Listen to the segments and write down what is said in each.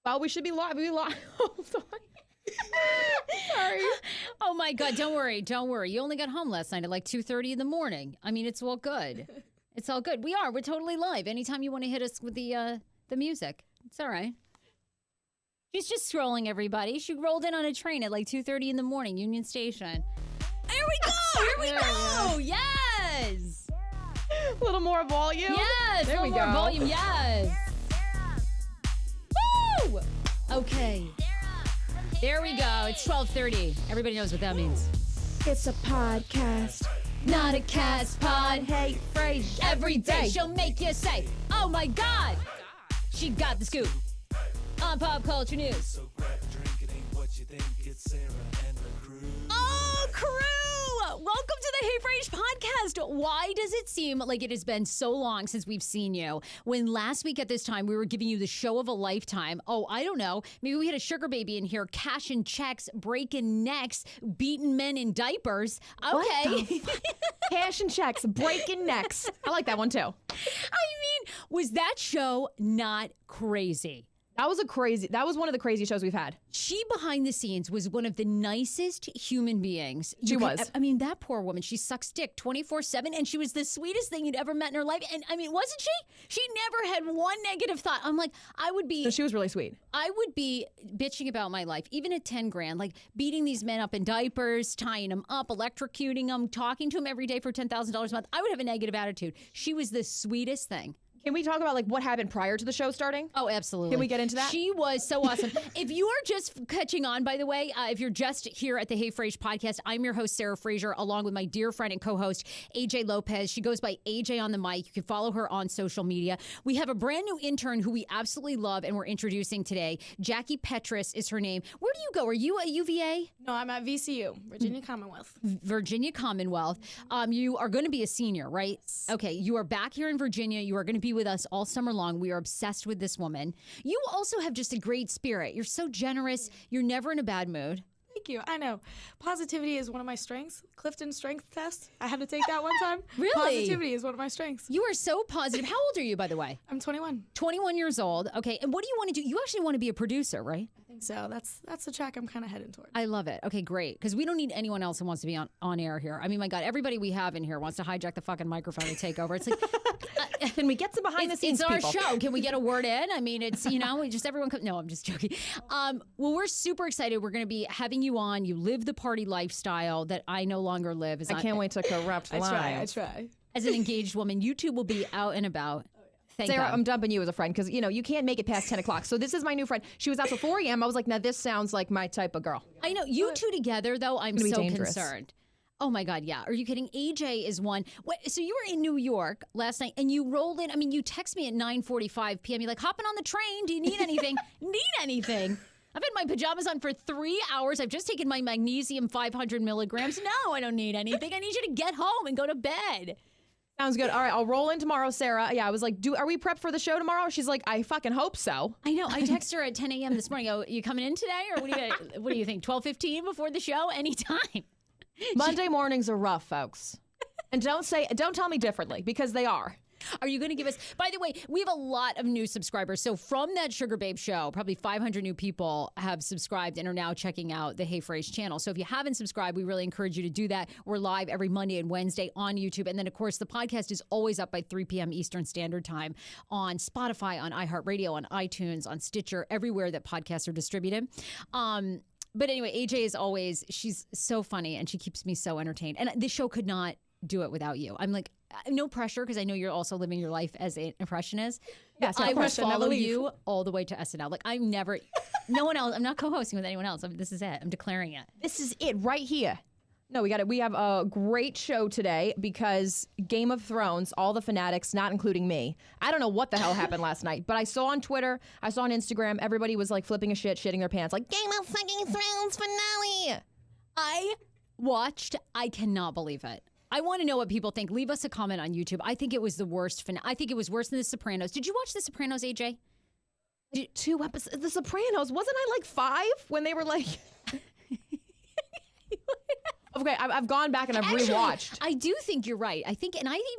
Well, we should be live. Hold on. Sorry. Oh my God, don't worry. You only got home last night at like 2:30 in the morning. I mean, it's all good. It's all good. We're totally live. Anytime you want to hit us with the music, it's all right. She's just scrolling, everybody. She rolled in on a train at like 2:30 in the morning, Union Station. Here we go. Here we go. Yes. A little more volume. Yes. There a we little more go. volume. Yes. Woo. Okay. There we go. It's 12:30. Everybody knows what that means. It's a podcast, not a cast pod. Hey, Fraser. Every day she'll make you say, oh my God. She got the scoop on pop culture news. So grab a drink, it ain't what you think. It's Sarah and the crew. Oh, crew! Welcome to the Hey Frase podcast. Why does it seem like it has been so long since we've seen you? When last week at this time, we were giving you the show of a lifetime. Oh, I don't know. Maybe we had a sugar baby in here, cashing checks, breaking necks, beating men in diapers. Okay. Cash and checks, breaking necks. I like that one too. I mean, was that show not crazy? That was one of the crazy shows we've had. She, behind the scenes, was one of the nicest human beings. She was. I mean, that poor woman, she sucks dick 24/7, and she was the sweetest thing you'd ever met in her life. And I mean, wasn't she? She never had one negative thought. I'm like, No, she was really sweet. I would be bitching about my life, even at 10 grand, like beating these men up in diapers, tying them up, electrocuting them, talking to them every day for $10,000 a month. I would have a negative attitude. She was the sweetest thing. Can we talk about like what happened prior to the show starting? Oh, absolutely. Can we get into that? She was so awesome. If you are just catching on, by the way, if you're just here at the Hey Frase podcast, I'm your host, Sarah Fraser, along with my dear friend and co-host, AJ Lopez. She goes by AJ on the mic. You can follow her on social media. We have a brand new intern who we absolutely love and we're introducing today. Jackie Petrus is her name. Where do you go? Are you at UVA? No, I'm at VCU, Virginia Commonwealth. Virginia Commonwealth. You are going to be a senior, right? Yes. Okay. You are back here in Virginia. You are going to be with us all summer long. We are obsessed with this woman. You also have just a great spirit. You're so generous. You're never in a bad mood. Thank you. I know. Positivity is one of my strengths. Clifton strength test. I had to take that one time. Really? Positivity is one of my strengths. You are so positive. How old are you, by the way? I'm 21. 21 years old. Okay. And what do you want to do? You actually want to be a producer, right? I think so. That's the track I'm kind of heading toward. I love it. Okay, great. Because we don't need anyone else who wants to be on air here. I mean, my God, everybody we have in here wants to hijack the fucking microphone and take over. It's like, Can we get some behind the scenes it's our people? show. Can we get a word in? I mean, it's, just everyone. No, I'm just joking. Well, we're super excited. We're going to be having you on. You live the party lifestyle that I no longer live. I can't wait to corrupt I lines. try. As an engaged woman, YouTube will be out and about. Thank Sarah, God. I'm dumping you as a friend because, you can't make it past 10 o'clock. So this is my new friend. She was out till 4 a.m. I was like, now this sounds like my type of girl. I know. You two together, though, I'm It's so gonna be dangerous. concerned. Oh, my God, yeah. Are you kidding? AJ is one. So you were in New York last night, and you rolled in. I mean, you text me at 9:45 p.m. You're like, hopping on the train. Do you need anything? Need anything? I've had my pajamas on for 3 hours. I've just taken my magnesium 500 milligrams. No, I don't need anything. I need you to get home and go to bed. Sounds good. All right, I'll roll in tomorrow, Sarah. Yeah, I was like, are we prepped for the show tomorrow? She's like, I fucking hope so. I know. I text her at 10 a.m. this morning. Go, you coming in today? Or what do you think? 12:15 before the show? Anytime. Monday mornings are rough, folks. And don't tell me differently because they are. Are you going to give us, by the way, we have a lot of new subscribers. So from that Sugar Babe show, probably 500 new people have subscribed and are now checking out the Hey Frase channel. So if you haven't subscribed, we really encourage you to do that. We're live every Monday and Wednesday on YouTube. And then, of course, the podcast is always up by 3 p.m. Eastern Standard Time on Spotify, on iHeartRadio, on iTunes, on Stitcher, everywhere that podcasts are distributed. But anyway, AJ is always, she's so funny and she keeps me so entertained. And this show could not do it without you. I'm like, no pressure because I know you're also living your life as an impressionist. Yes, no I will question, follow never leave. you all the way to SNL. Like I'm never, no one else. I'm not co-hosting with anyone else. This is it. I'm declaring it. This is it right here. No, we have a great show today because Game of Thrones, all the fanatics, not including me. I don't know what the hell happened last night, but I saw on Twitter, I saw on Instagram, everybody was like flipping a shit, shitting their pants, like Game of fucking Thrones finale. I watched. I cannot believe it. I want to know what people think. Leave us a comment on YouTube. I think it was the worst. I think it was worse than The Sopranos. Did you watch The Sopranos, AJ? 2 episodes. The Sopranos. Wasn't I like 5 when they were like... Okay, I've gone back and I've rewatched. I do think you're right. I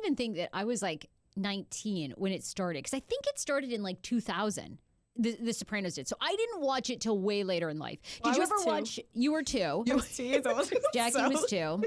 even think that I was like 19 when it started because I think it started in like 2000. the Sopranos did. So I didn't watch it till way later in life. Well, Did you I was ever 2. watch? You were 2. I was 2 years old. Jackie was 2.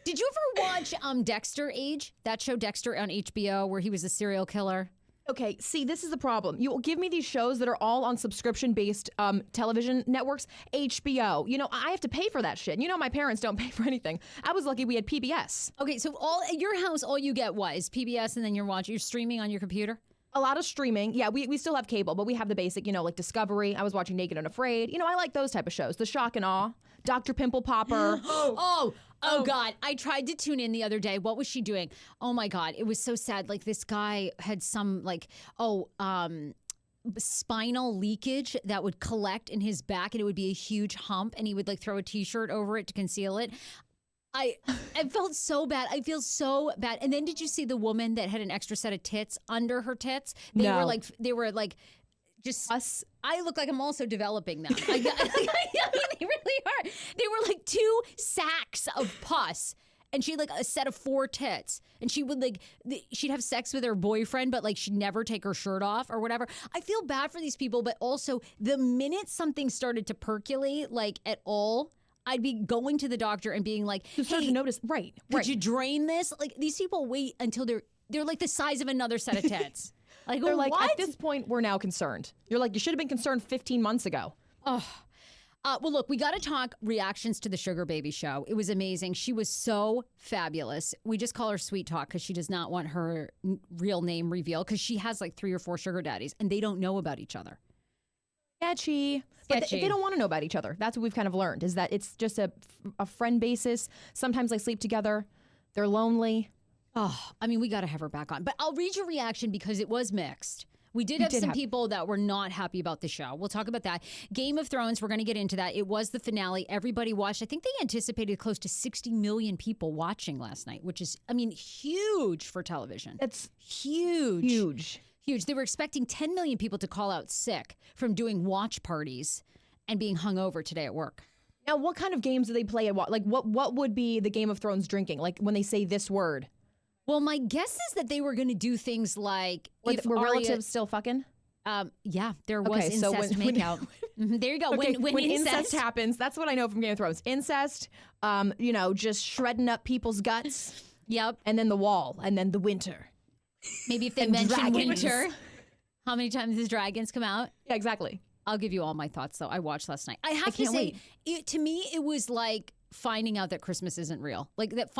Did you ever watch Dexter Age? That show Dexter on HBO where he was a serial killer? Okay, see, this is the problem. You will give me these shows that are all on subscription-based television networks. HBO. You know, I have to pay for that shit. You know, my parents don't pay for anything. I was lucky we had PBS. Okay, so all at your house, all you get is PBS, and then you're streaming on your computer? A lot of streaming. Yeah, we still have cable, but we have the basic, you know, like Discovery. I was watching Naked and Afraid. You know, I like those type of shows. The Shock and Awe. Dr. Pimple Popper. Oh, God. I tried to tune in the other day. What was she doing? Oh, my God. It was so sad. Like, this guy had some, spinal leakage that would collect in his back, and it would be a huge hump, and he would, like, throw a T-shirt over it to conceal it. I felt so bad. I feel so bad. And then did you see the woman that had an extra set of tits under her tits? They were like just us. I look like I'm also developing them. I mean, they really are. They were like 2 sacks of pus. And she had like a set of 4 tits. And she would she'd have sex with her boyfriend, but like she'd never take her shirt off or whatever. I feel bad for these people, but also the minute something started to percolate like at all, I'd be going to the doctor and being like, You start to notice, right. Could you drain this? Like these people wait until they're like the size of another set of tits. Like They're like, what? at this point, we're now concerned. You're like, you should have been concerned 15 months ago. Well, look, we got to talk reactions to the Sugar Baby show. It was amazing. She was so fabulous. We just call her Sweet Talk because she does not want her real name revealed because she has like 3 or 4 sugar daddies and they don't know about each other. Sketchy. But they don't want to know about each other. That's what we've kind of learned, is that it's just a friend basis. Sometimes they sleep together. They're lonely. Oh, I mean, we got to have her back on. But I'll read your reaction because it was mixed. We did have some people that were not happy about the show. We'll talk about that. Game of Thrones, we're going to get into that. It was the finale. Everybody watched. I think they anticipated close to 60 million people watching last night, which is, I mean, huge for television. That's huge. huge. Huge. They were expecting 10 million people to call out sick from doing watch parties and being hungover today at work. Now, what kind of games do they play? Like, what would be the Game of Thrones drinking? Like, when they say this word? Well, my guess is that they were going to do things like... Were relatives still fucking? Yeah, there was incest makeout. There you go. Okay, when incest happens, that's what I know from Game of Thrones. Incest, just shredding up people's guts. Yep. And then the wall, and then the winter. Maybe if they mention winter, how many times does dragons come out? Yeah, exactly. I'll give you all my thoughts, though. I watched last night. I have to say, to me, it was like finding out that Christmas isn't real. Like that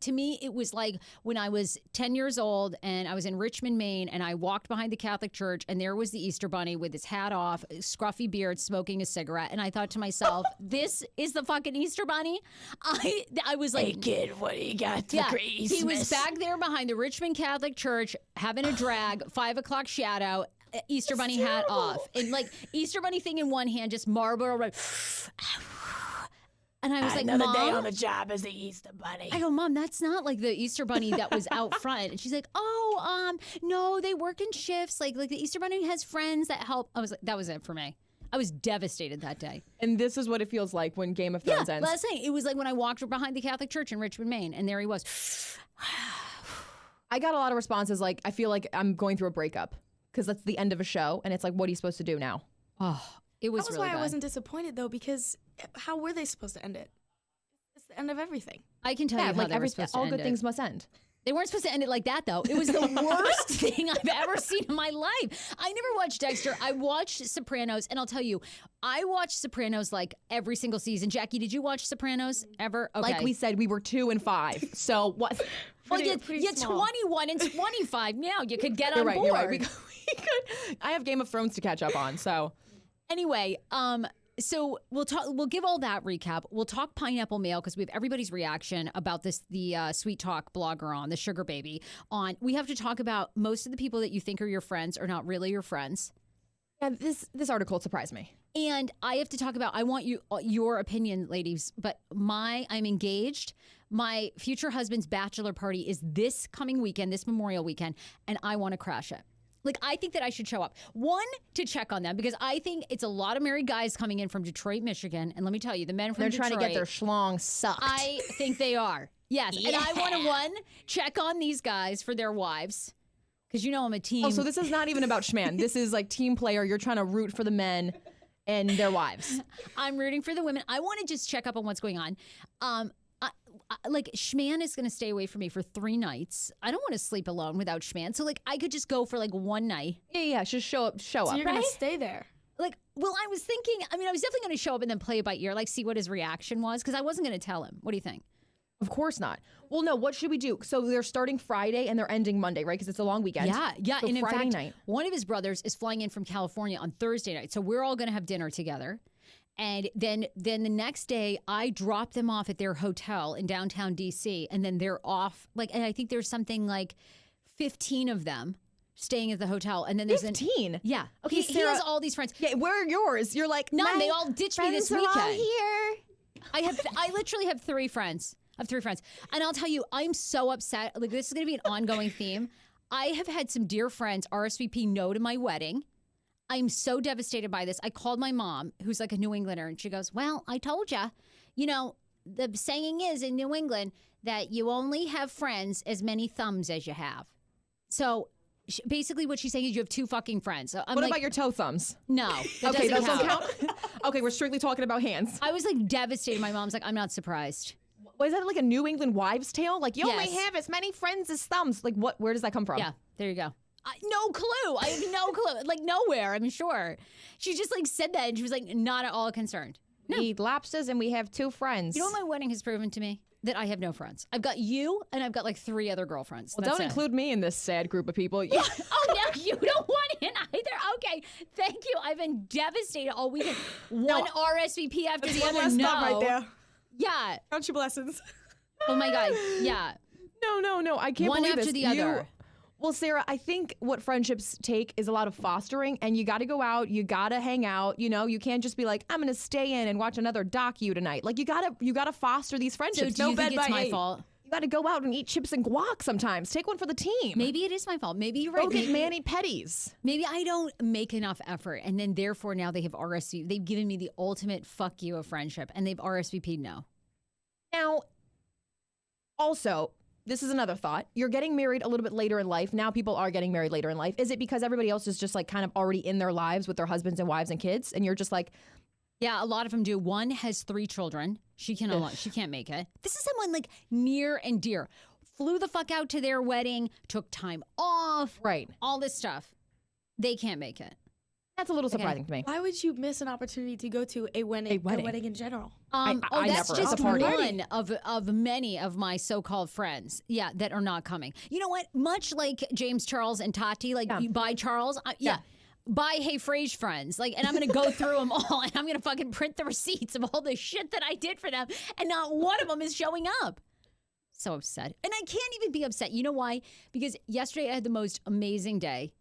to me, it was like when I was 10 years old and I was in Richmond, Maine, and I walked behind the Catholic church and there was the Easter bunny with his hat off, scruffy beard, smoking a cigarette. And I thought to myself, this is the fucking Easter bunny. I was like, hey kid, what do you got for Christmas? He was back there behind the Richmond Catholic church having a drag, 5 o'clock shadow, Easter bunny hat off. And like Easter bunny thing in one hand, just Marlboro. And I was like, another Mom, day on the job as the Easter bunny. I go, Mom, that's not like the Easter bunny that was out front. And she's like, no, they work in shifts. Like the Easter bunny has friends that help. I was like, that was it for me. I was devastated that day. And this is what it feels like when Game of Thrones ends. Last night, it was like when I walked behind the Catholic church in Richmond, Maine, and there he was. I got a lot of responses like, I feel like I'm going through a breakup because that's the end of a show. And it's like, what are you supposed to do now? Oh, it was really bad. That was why I wasn't disappointed, though, because how were they supposed to end it? It's the end of everything. I can tell you how they were supposed to end all good things must end. They weren't supposed to end it like that, though. It was the worst thing I've ever seen in my life. I never watched Dexter. I watched Sopranos, and I'll tell you, I watched Sopranos like every single season. Jackie, did you watch Sopranos ever? Okay. Like we said, we were 2 and 5. So what? Well, you're 21 and 25 now. You could get on board. You're right. We could. I have Game of Thrones to catch up on. So anyway, so we'll talk. We'll give all that recap. We'll talk pineapple mail because we have everybody's reaction about this. The Sweet Talk blogger on the Sugar Baby on. We have to talk about most of the people that you think are your friends are not really your friends. Yeah, this article surprised me. And I have to talk about. I want your opinion, ladies. But I'm engaged. My future husband's bachelor party is this coming weekend, this Memorial weekend, and I want to crash it. Like, I think that I should show up. One, to check on them, because I think it's a lot of married guys coming in from Detroit, Michigan. And let me tell you, the men from Detroit... They're trying to get their schlong sucked. I think they are. Yes. Yeah. And I want to, check on these guys for their wives. Because you know I'm a team. Oh, so this is not even about Schman. This is like team player. You're trying to root for the men and their wives. I'm rooting for the women. I want to just check up on what's going on. Like Schman is going to stay away from me for 3 nights. I don't want to sleep alone without Schman. So like I could just go for like 1 night. Yeah. Just show up. So you're going to stay there. Like, well, I was thinking, I was definitely going to show up and then play it by ear, like see what his reaction was. Because I wasn't going to tell him. What do you think? Of course not. Well, no, what should we do? So they're starting Friday and they're ending Monday, right? Because it's a long weekend. Yeah. So And in Friday fact, night. one of his brothers is flying in from California on Thursday night. So we're all going to have dinner together. And then the next day, I drop them off at their hotel in downtown D.C. And then they're off. And I think there's something like 15 of them staying at the hotel. And then there's 15? Yeah. Okay, he has all these friends. Yeah, where are yours? You're like, None. They all ditched me this weekend. All here. I literally have 3 friends. I have 3 friends. And I'll tell you, I'm so upset. Like, this is going to be an ongoing theme. I have had some dear friends RSVP no to my wedding. I'm so devastated by this. I called my mom, who's like a New Englander, and she goes, well, I told you, the saying is in New England that you only have friends as many thumbs as you have. So basically what she's saying is you have 2 fucking friends. So I'm what like, about your toe thumbs? No. Okay, those doesn't don't count? Okay, we're strictly talking about hands. I was like devastated. My mom's like, I'm not surprised. Was that like a New England wives' tale? Like, you only Yes. have as many friends as thumbs. Like, what? Where does that come from? Yeah, there you go. No clue. I have no clue. Like nowhere, I'm sure. She just like said that and she was like not at all concerned. We eat lobsters and we have 2 friends. You know what my wedding has proven to me? That I have no friends. I've got you and I've got like 3 other girlfriends. Well, That's don't it. include me in this sad group of people. Oh, no, you don't want in either. Okay, thank you. I've been devastated all weekend. One RSVP after the other. That's No. not right there. Yeah. Count your blessings. Oh my God. Yeah. No. I can't One believe after this. the other. Well, Sarah, I think what friendships take is a lot of fostering, and you got to go out, you got to hang out. You can't just be like, I'm going to stay in and watch another docu tonight. Like, you got to foster these So friendships. do you think it's my fault? You got to go out and eat chips and guac sometimes. Take one for the team. Maybe it is my fault. Maybe you're right. Go get Manny Petties. Maybe I don't make enough effort, and then therefore now they have RSVP. They've given me the ultimate fuck you of friendship, and they've RSVP'd no. Now, also, this is another thought. You're getting married a little bit later in life. Now people are getting married later in life. Is it because everybody else is just like kind of already in their lives with their husbands and wives and kids, and you're just like, Yeah, a lot of them do. One has 3 children. She can't make it. This is someone like near and dear. Flew the fuck out to their wedding, took time off, right? all this stuff. They can't make it. That's a little surprising to me. Why would you miss an opportunity to go to a wedding in general? I That's never. just It's a party. one of many of my so-called friends, that are not coming. You know what? Much like James Charles and Tati, you buy Charles, buy Hey Frase friends, and I'm gonna go through them all, and I'm gonna fucking print the receipts of all the shit that I did for them, and not one of them is showing up. So upset, and I can't even be upset. You know why? Because yesterday I had the most amazing day.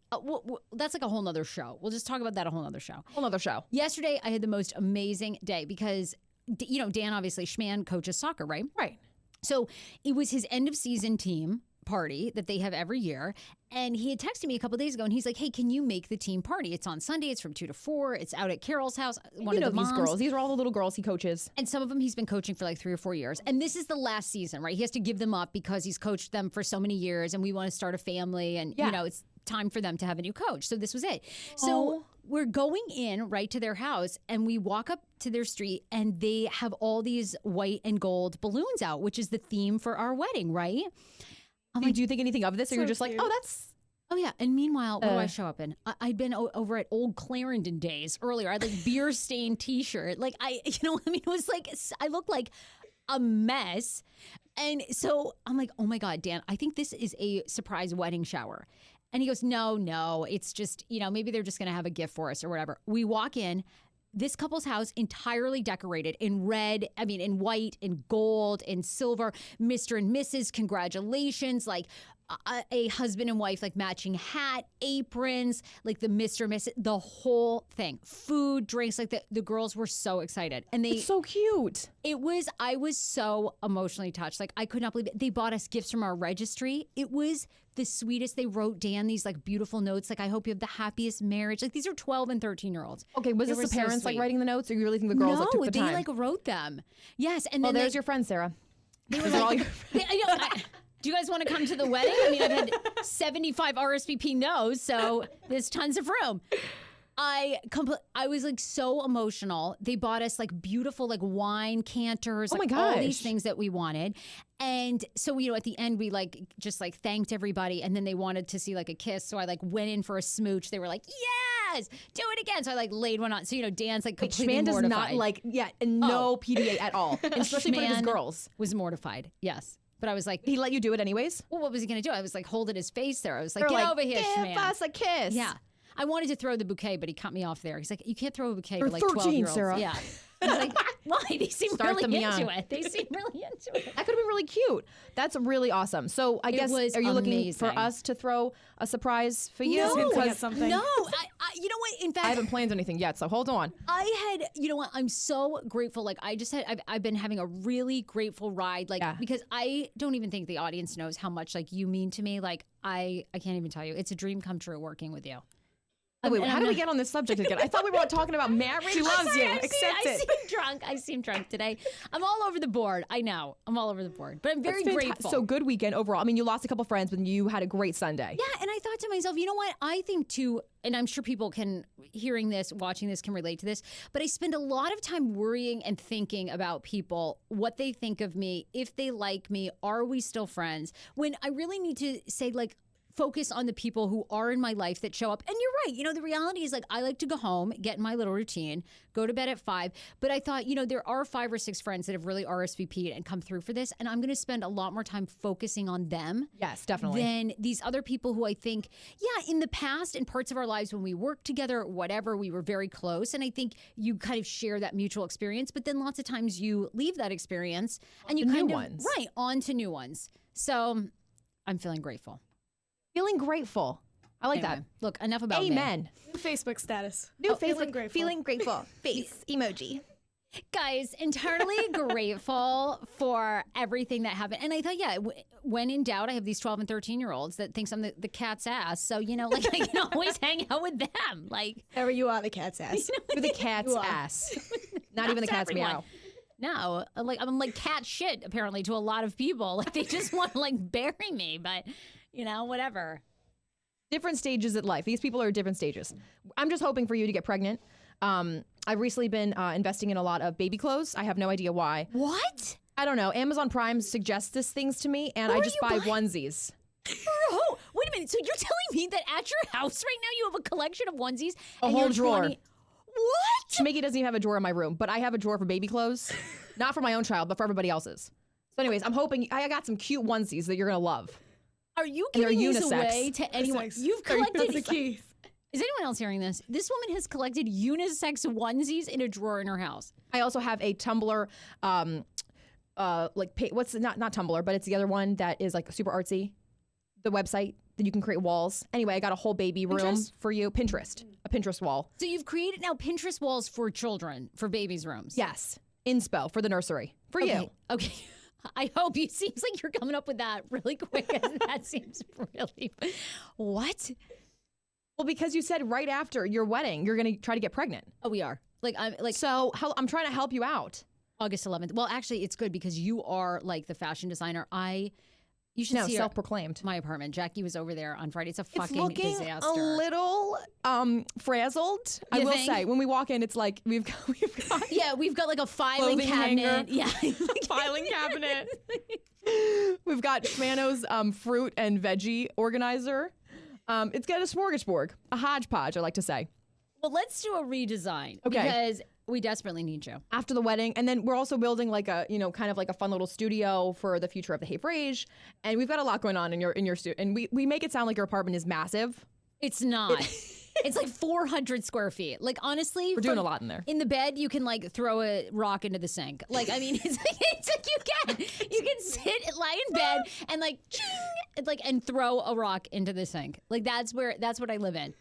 That's like a whole nother show. We'll just talk about that a whole nother show. Whole nother show. Yesterday I had the most amazing day because, Dan obviously Schman coaches soccer, right? Right. So it was his end of season team party that they have every year. And he had texted me a couple days ago and he's like, hey, can you make the team party? It's on Sunday. It's from 2 to 4. It's out at Carol's house. One of the moms. These girls. These are all the little girls he coaches. And some of them he's been coaching for like 3 or 4 years. And this is the last season, right? He has to give them up because he's coached them for so many years and we want to start a family and, it's time for them to have a new coach. So this was it. So we're going in right to their house and we walk up to their street and they have all these white and gold balloons out, which is the theme for our wedding, right? Do you think anything of this or you're just cute. like, oh, that's... Oh, yeah. And meanwhile, what do I show up in? I'd been over at Old Clarendon days earlier. I had like beer stained t-shirt. It was like, I looked like a mess. And so I'm like, oh my God, Dan, I think this is a surprise wedding shower. And he goes, no, it's just, maybe they're just going to have a gift for us or whatever. We walk in. This couple's house entirely decorated in red, in white, in gold, in silver. Mr. and Mrs., congratulations. A husband and wife, matching hat, aprons, the Mr. and Mrs., the whole thing. Food, drinks, the girls were so excited. And It's so cute. I was so emotionally touched. I could not believe it. They bought us gifts from our registry. It was the sweetest. They wrote Dan these beautiful notes. I hope you have the happiest marriage. These are 12 and 13-year-olds. Okay, was They this were the so parents sweet. writing the notes or you really think the girls took the time? They wrote them. Yes. And Well, then there's your friend, Sarah. they were Those are all your I Do you guys want to come to the wedding? I mean, I've had 75 RSVP no's, so there's tons of room. I was like so emotional. They bought us like beautiful like wine canters, Oh my like all these gosh. things that we wanted. And so, you know, at the end we like just like thanked everybody, and then they wanted to see like a kiss. So I like went in for a smooch. They were like, yes, do it again. So I like laid one on. So, you know, Dan's like completely Schman does mortified. not like, no PDA at all, and especially for his Schman girls. was mortified. Yes. But I was like, He let you do it anyways? well, what was he going to do? I was like holding his face there. I was like, They're get like, over here, give Schman. us a kiss. Yeah. I wanted to throw the bouquet, but he cut me off there. He's like, you can't throw a bouquet You're to like 13, 12-year-olds. Sarah. Yeah. I was like, why? They seem Start them really into young. it. They seem really into it. That could have been really cute. That's really awesome. So I guess, was are you looking for amazing. us to throw a surprise for you? hinting at Because something. No, you know what? In fact, I haven't planned anything yet, so hold on. I had, you know what? I'm so grateful. Like, I've been having a really grateful ride. Like, Yeah. because I don't even think the audience knows how much like you mean to me. Like, I can't even tell you. It's a dream come true working with you. Oh, wait, and how I'm did we not- get on this subject again? I thought we were talking about marriage. She loves you. I Accept it. seem drunk today. I'm all over the board. I know. I'm all over the board. But I'm very That's grateful. So good weekend overall. I mean, you lost a couple friends, but you had a great Sunday. Yeah, and I thought to myself, you know what? I think too, and I'm sure people can, hearing this, watching this, can relate to this, but I spend a lot of time worrying and thinking about people, what they think of me, if they like me, are we still friends? When I really need to say, like, focus on the people who are in my life that show up. And you're right. You know, the reality is like I like to go home, get in my little routine, go to bed at 5. But I thought, you know, there are 5 or 6 friends that have really RSVP'd and come through for this. And I'm going to spend a lot more time focusing on them. Yes, definitely. Than these other people who I think, yeah, in the past, in parts of our lives when we worked together, whatever, we were very close. And I think you kind of share that mutual experience. But then lots of times you leave that experience and you to kind new of, ones. right, on to new ones. So I'm feeling grateful. Feeling grateful. I like Anyway, look, enough about that. me. Amen. New Facebook status. New feeling Facebook. grateful. Feeling grateful. Face emoji. Guys, entirely grateful for everything that happened. And I thought, yeah, when in doubt, I have these 12 and 13-year-olds that thinks I'm the cat's ass. So, you know, like I can always hang out with them. Like, Wherever you are, the cat's ass. You're the cat's You are. ass. Not even the cat's everyone. meow. No, like I'm like cat shit apparently to a lot of people. Like they just want to like bury me, but you know, whatever. Different stages at life. These people are at different stages. I'm just hoping for you to get pregnant. I've recently been investing in a lot of baby clothes. I have no idea why. What? I don't know. Amazon Prime suggests these things to me, and What I are just you buy buying? onesies. Oh, wait a minute. So you're telling me that at your house right now you have a collection of onesies? A and whole you're drawer. 20 What? Shmiggy doesn't even have a drawer in my room, but I have a drawer for baby clothes. Not for my own child, but for everybody else's. So anyways, I'm hoping I got some cute onesies that you're going to love. Are you And they're giving these unisex. away to anyone? Unisex. You've That's the collected. key. Is anyone else hearing this? This woman has collected unisex onesies in a drawer in her house. I also have a Tumblr, what's not Tumblr, but it's the other one that is like super artsy. The website that you can create walls. Anyway, I got a whole baby room Pinterest? for you. Pinterest, a Pinterest wall. So you've created now Pinterest walls for children, for babies' rooms. Yes, inspo for the nursery for you. Okay. I hope it seems like you're coming up with that really quick. That seems really. What? Well, because you said right after your wedding, you're going to try to get pregnant. Oh, we are. Like I'm like So I'm trying to help you out. August 11th. Well, actually, it's good because you are like the fashion designer. You should No, see self-proclaimed. my apartment. Jackie was over there on Friday. It's a It's fucking looking disaster. a little frazzled. I You will think? say, when we walk in, it's like we've got Yeah, we've got like a filing Clothing cabinet. hanger. Yeah. filing cabinet. We've got Schmano's fruit and veggie organizer. It's got a smorgasbord, a hodgepodge, I like to say. Well, let's do a redesign. Okay. Because we desperately need you. After the wedding, and then we're also building like a, kind of like a fun little studio for the future of the Hey FRASE. And we've got a lot going on in your studio. And we make it sound like your apartment is massive. It's not. It's like 400 square feet. Like, honestly. We're doing a lot in there. In the bed, you can like throw a rock into the sink. Like, I mean, it's like you can sit, lie in bed and like, ching, like, and throw a rock into the sink. Like, that's what I live in.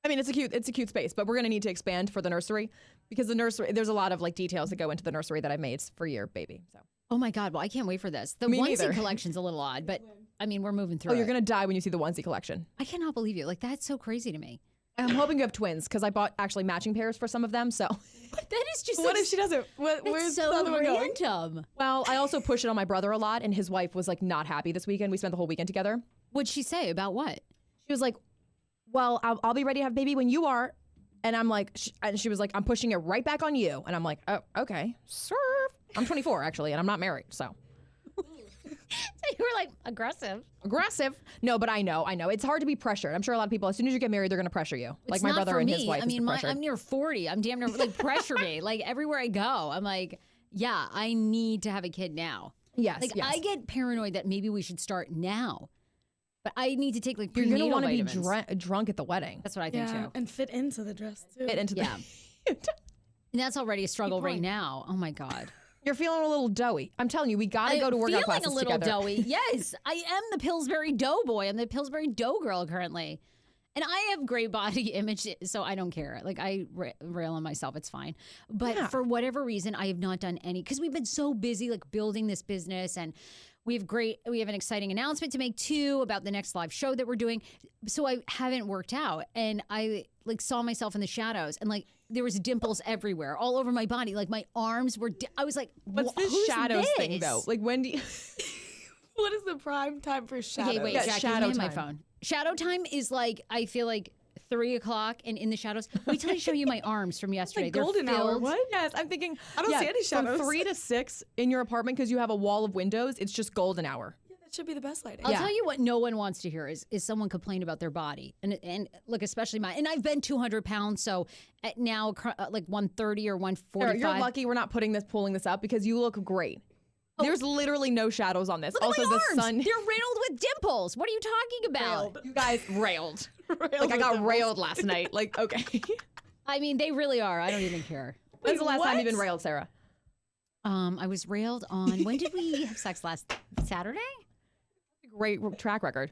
I mean, it's a cute space, but we're going to need to expand for the nursery because the nursery, there's a lot of like details that go into the nursery that I made for your baby. So. Oh my God. Well, I can't wait for this. The Me onesie neither. collection's a little odd, but I mean, we're moving through Oh, you're it. going to die when you see the onesie collection. I cannot believe you. Like, that's so crazy to me. I'm hoping you have twins because I bought actually matching pairs for some of them. So, That is just What if she doesn't? Where's the so other one going? random. well, I also push it on my brother a lot, and his wife was like not happy this weekend. We spent the whole weekend together. What'd she say about what? She was like, "Well, I'll be ready to have baby when you are," and I'm like, and she was like, "I'm pushing it right back on you," and I'm like, "Oh, okay, serve." I'm 24 actually, and I'm not married, so. You were like aggressive. Aggressive. No, but I know. It's hard to be pressured. I'm sure a lot of people, as soon as you get married, they're going to pressure you. Like It's my not brother for and me. his wife. I mean, is I'm near 40. I'm damn near like pressure me. Like everywhere I go, I'm like, yeah, I need to have a kid now. Yes. Like yes. I get paranoid that maybe we should start now, but I need to take like You're going to prenatal want to be vitamins. drunk at the wedding. That's what I think Yeah, too. and fit into the dress too. Fit into Yeah. the. And that's already a struggle right point. now. Oh my God. You're feeling a little doughy. I'm telling you, we got to go to workout classes I'm feeling a little together. doughy. Yes, I am the Pillsbury Dough boy. I'm the Pillsbury Dough girl currently. And I have great body image, so I don't care. Like, I rail on myself. It's fine. But Yeah. for whatever reason, I have not done any, because we've been so busy, like, building this business. And we have an exciting announcement to make, too, about the next live show that we're doing. So I haven't worked out. And I, like, saw myself in the shadows. And, like, there was dimples everywhere, all over my body. Like, my arms were, I was like, What's this who's shadows thing, this? though? Like, when do you. What is the prime time for shadows? Okay, wait, Yeah, Jackie, shadow hand me my time. phone. Shadow time is like, I feel like 3 o'clock and in the shadows. Wait till I show you my arms from yesterday. like They're golden hour. filled. What? Yes, I'm thinking. I don't see any shadows. From 3 to 6 in your apartment because you have a wall of windows, it's just golden hour. Yeah, that should be the best lighting. I'll Yeah. tell you what no one wants to hear is someone complain about their body. And look, especially mine. And I've been 200 pounds, so at now like 130 or 145. You're lucky we're not pulling this up because you look great. There's literally no shadows on this. Look also, at my the arms. sun. They're riddled with dimples. What are you talking about? You guys railed. Like I with got them. railed last night. Like, okay. I mean, they really are. I don't even care. When's the last time you've been what? railed, Sarah? I was railed on. When did we have sex last Saturday? Great track record.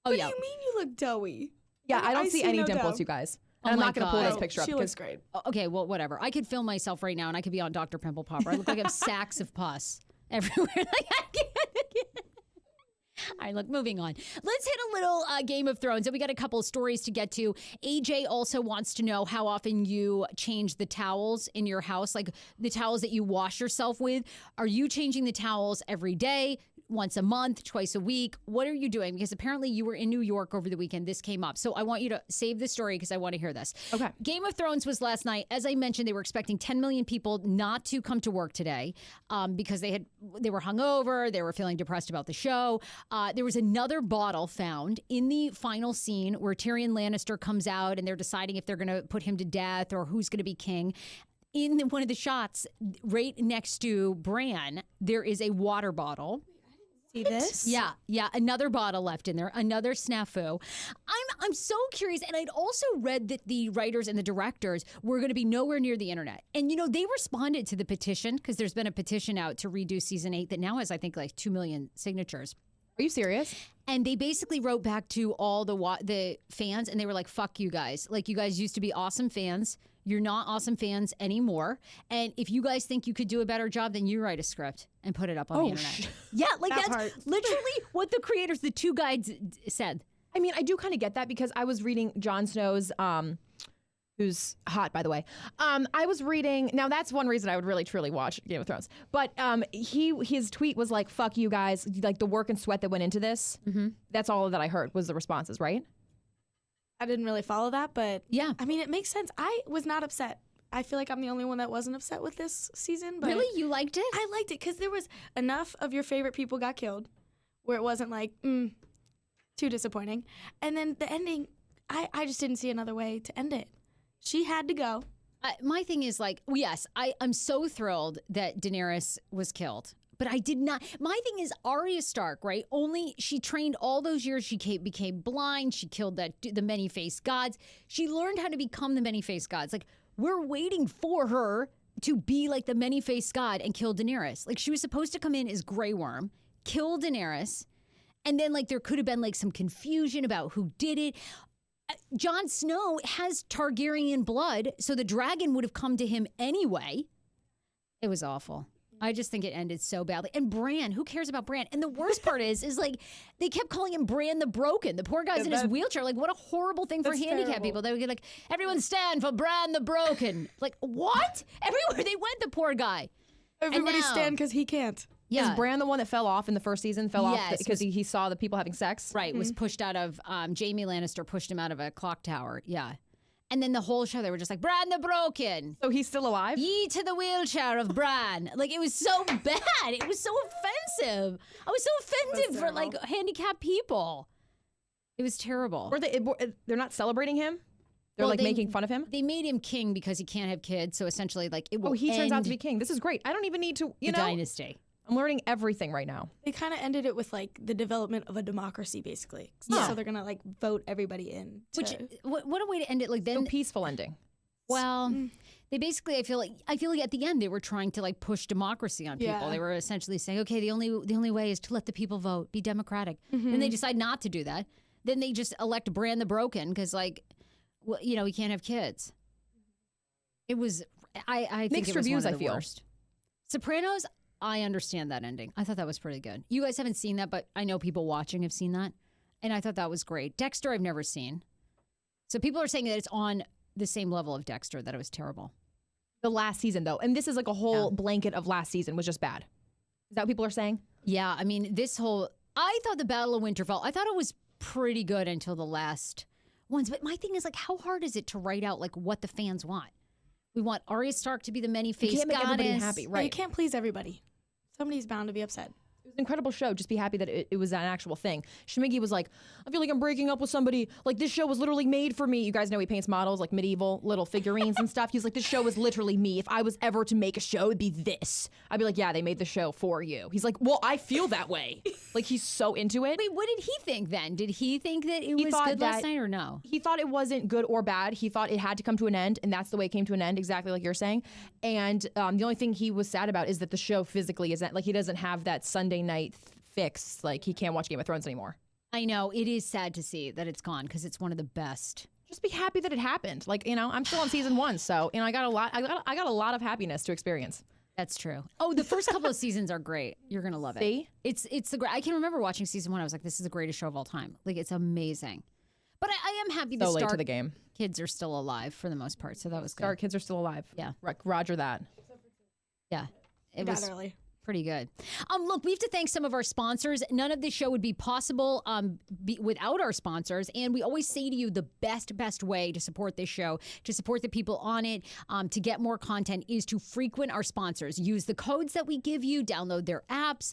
Oh, What yeah. do you mean you look doughy? Yeah, I don't see any no dimples, dough. you guys. Oh And I'm my not going to pull God. this picture up She because looks great. Okay, well, whatever. I could film myself right now, and I could be on Dr. Pimple Popper. I look like I have sacks of pus everywhere. Like, I can't. All right, look, moving on. Let's hit a little Game of Thrones. And we got a couple of stories to get to. AJ also wants to know how often you change the towels in your house, like the towels that you wash yourself with. Are you changing the towels every day? Once a month, twice a week? What are you doing? Because apparently you were in New York over the weekend. This came up. So I want you to save the story because I want to hear this. Okay. Game of Thrones was last night. As I mentioned, they were expecting 10 million people not to come to work today because they were hungover. They were feeling depressed about the show. There was another bottle found in the final scene where Tyrion Lannister comes out and they're deciding if they're going to put him to death or who's going to be king. In one of the shots, right next to Bran, there is a water bottle. See this? Yeah, another bottle left in there, another snafu. I'm so curious, and I'd also read that the writers and the directors were going to be nowhere near the internet. And, you know, they responded to the petition because there's been a petition out to redo season 8 that now has, I think, like 2 million signatures. Are you serious? And they basically wrote back to all the fans, and they were like, fuck you guys. Like, you guys used to be awesome fans. You're not awesome fans anymore. And if you guys think you could do a better job, then you write a script and put it up on the internet. Yeah, like That that's part. literally what the creators, the two guys said. I mean, I do kind of get that because I was reading Jon Snow's, who's hot, by the way. I was reading, now that's one reason I would really truly watch Game of Thrones. But his tweet was like, fuck you guys, like the work and sweat that went into this. Mm-hmm. That's all that I heard was the responses, right? I didn't really follow that, but Yeah. I mean, it makes sense. I was not upset. I feel like I'm the only one that wasn't upset with this season. But Really? You liked it? I liked it because there was enough of your favorite people got killed where it wasn't like, too disappointing. And then the ending, I just didn't see another way to end it. She had to go. My thing is like, yes, I'm so thrilled that Daenerys was killed. But I did not. My thing is Arya Stark, right? Only she trained all those years. She became blind. She killed the many-faced gods. She learned how to become the many-faced gods. Like, we're waiting for her to be like the many-faced god and kill Daenerys. Like, she was supposed to come in as Grey Worm, kill Daenerys, and then like there could have been like some confusion about who did it. Jon Snow has Targaryen blood, so the dragon would have come to him anyway. It was awful. I just think it ended so badly. And Bran, who cares about Bran? And the worst part is like they kept calling him Bran the Broken. The poor guy's in his wheelchair. Like, what a horrible thing for handicapped people. They would get like, everyone stand for Bran the Broken. Like, what? Everywhere they went, the poor guy. Everybody stand because he can't. Yeah. Is Bran the one that fell off in the first season? Fell off Yes, because he saw the people having sex? Right, was pushed out of, Jaime Lannister pushed him out of a clock tower. Yeah. And then the whole show, they were just like, Bran the Broken. So he's still alive? Ye to the wheelchair of Bran. Like, it was so bad. It was so offensive. I was so offended for, like, handicapped people. It was terrible. They're not celebrating him? They're making fun of him? They made him king because he can't have kids. So essentially, like, it will he turns out to be king. This is great. I don't even need to, you know. Dynasty. I'm learning everything right now. They kind of ended it with like the development of a democracy, basically. Yeah. So they're gonna like vote everybody in. Which what a way to end it. Like then so peaceful ending. Well, they basically I feel like at the end they were trying to like push democracy on people. Yeah. They were essentially saying, okay, the only way is to let the people vote, be democratic. Then they decide not to do that. Then they just elect Bran the Broken because like, well, you know, he can't have kids. It was I think Mixed it was reviews. one of I the feel. worst. Sopranos. I understand that ending. I thought that was pretty good. You guys haven't seen that, but I know people watching have seen that. And I thought that was great. Dexter, I've never seen. So people are saying that it's on the same level of Dexter, that it was terrible. The last season, though. And this is like a whole blanket of last season was just bad. Is that what people are saying? Yeah, I mean, I thought the Battle of Winterfell, I thought it was pretty good until the last ones. But my thing is, like, how hard is it to write out, like, what the fans want? We want Arya Stark to be the many-faced You can't make everybody goddess. happy, Yeah, right? you can't please everybody. Somebody's bound to be upset. It was an incredible show. Just be happy that it was an actual thing. Shmiggy was like, I feel like I'm breaking up with somebody. Like, this show was literally made for me. You guys know he paints models, like medieval little figurines and stuff. He's like, this show was literally me. If I was ever to make a show, it'd be this. I'd be like, yeah, they made the show for you. He's like, well, I feel that way. Like, he's so into it. Wait, what did he think then? Did he think that it was good last night or no? He thought it wasn't good or bad. He thought it had to come to an end, and that's the way it came to an end, exactly like you're saying. And the only thing he was sad about is that the show physically isn't, like, he doesn't have that Sunday night fix. Like, he can't watch Game of Thrones anymore. I know. It is sad to see that it's gone because it's one of the best. Just be happy that it happened. Like, you know, I'm still on season 1, so, you know, I got a lot of happiness to experience. That's true. Oh, the first couple of seasons are great. You're gonna love it. See? It's the great. I can remember watching season 1. I was like, this is the greatest show of all time. Like, it's amazing. But I am happy the So late Stark to the game. kids are still alive for the most part. So that was good. Our kids are still alive. Yeah. Roger that. Yeah, it Died was early. pretty good. Look, we have to thank some of our sponsors. None of this show would be possible without our sponsors. And we always say to you, the best way to support this show, to support the people on it, to get more content is to frequent our sponsors. Use the codes that we give you, download their apps,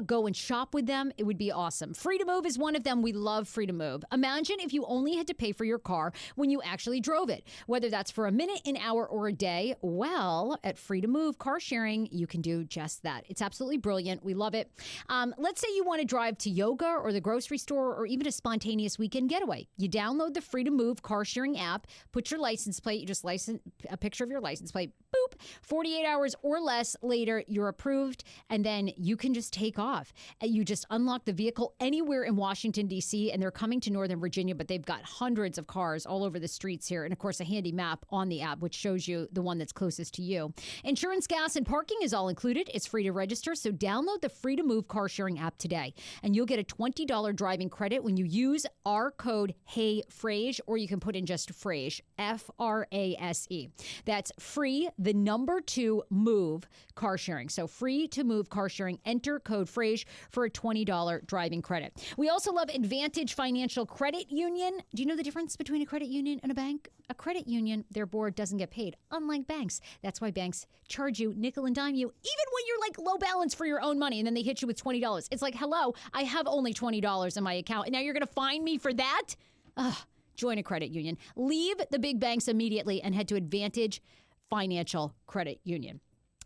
go and shop with them. It would be awesome. Free to Move is one of them. We love Free to Move. Imagine if you only had to pay for your car when you actually drove it, whether that's for a minute, an hour, or a day. Well, at Free to Move car sharing, you can do just that. It's absolutely brilliant. We love it. Let's say you want to drive to yoga or the grocery store or even a spontaneous weekend getaway. You download the Free to Move car sharing app, put your license plate, you just license a picture of your license plate, boop, 48 hours or less later, you're approved, and then you can just take off. And you just unlock the vehicle anywhere in Washington, D.C., and they're coming to Northern Virginia, but they've got hundreds of cars all over the streets here, and of course, a handy map on the app, which shows you the one that's closest to you. Insurance, gas, and parking is all included. It's free to register, so download the Free to Move car sharing app today, and you'll get a $20 driving credit when you use our code HeyFrase, or you can put in just Frase, F-R-A-S-E. That's free, the number 2 move car sharing. So Free to Move car sharing. Enter code Frase for a $20 driving credit. We also love Advantage Financial Credit Union. Do you know the difference between a credit union and a bank? A credit union, their board doesn't get paid, unlike banks. That's why banks charge you, nickel and dime you, even when you're like low balance for your own money, and then they hit you with $20. It's like, hello, I have only $20 in my account, and now you're going to fine me for that? Ugh. Join a credit union. Leave the big banks immediately and head to Advantage Financial Credit Union.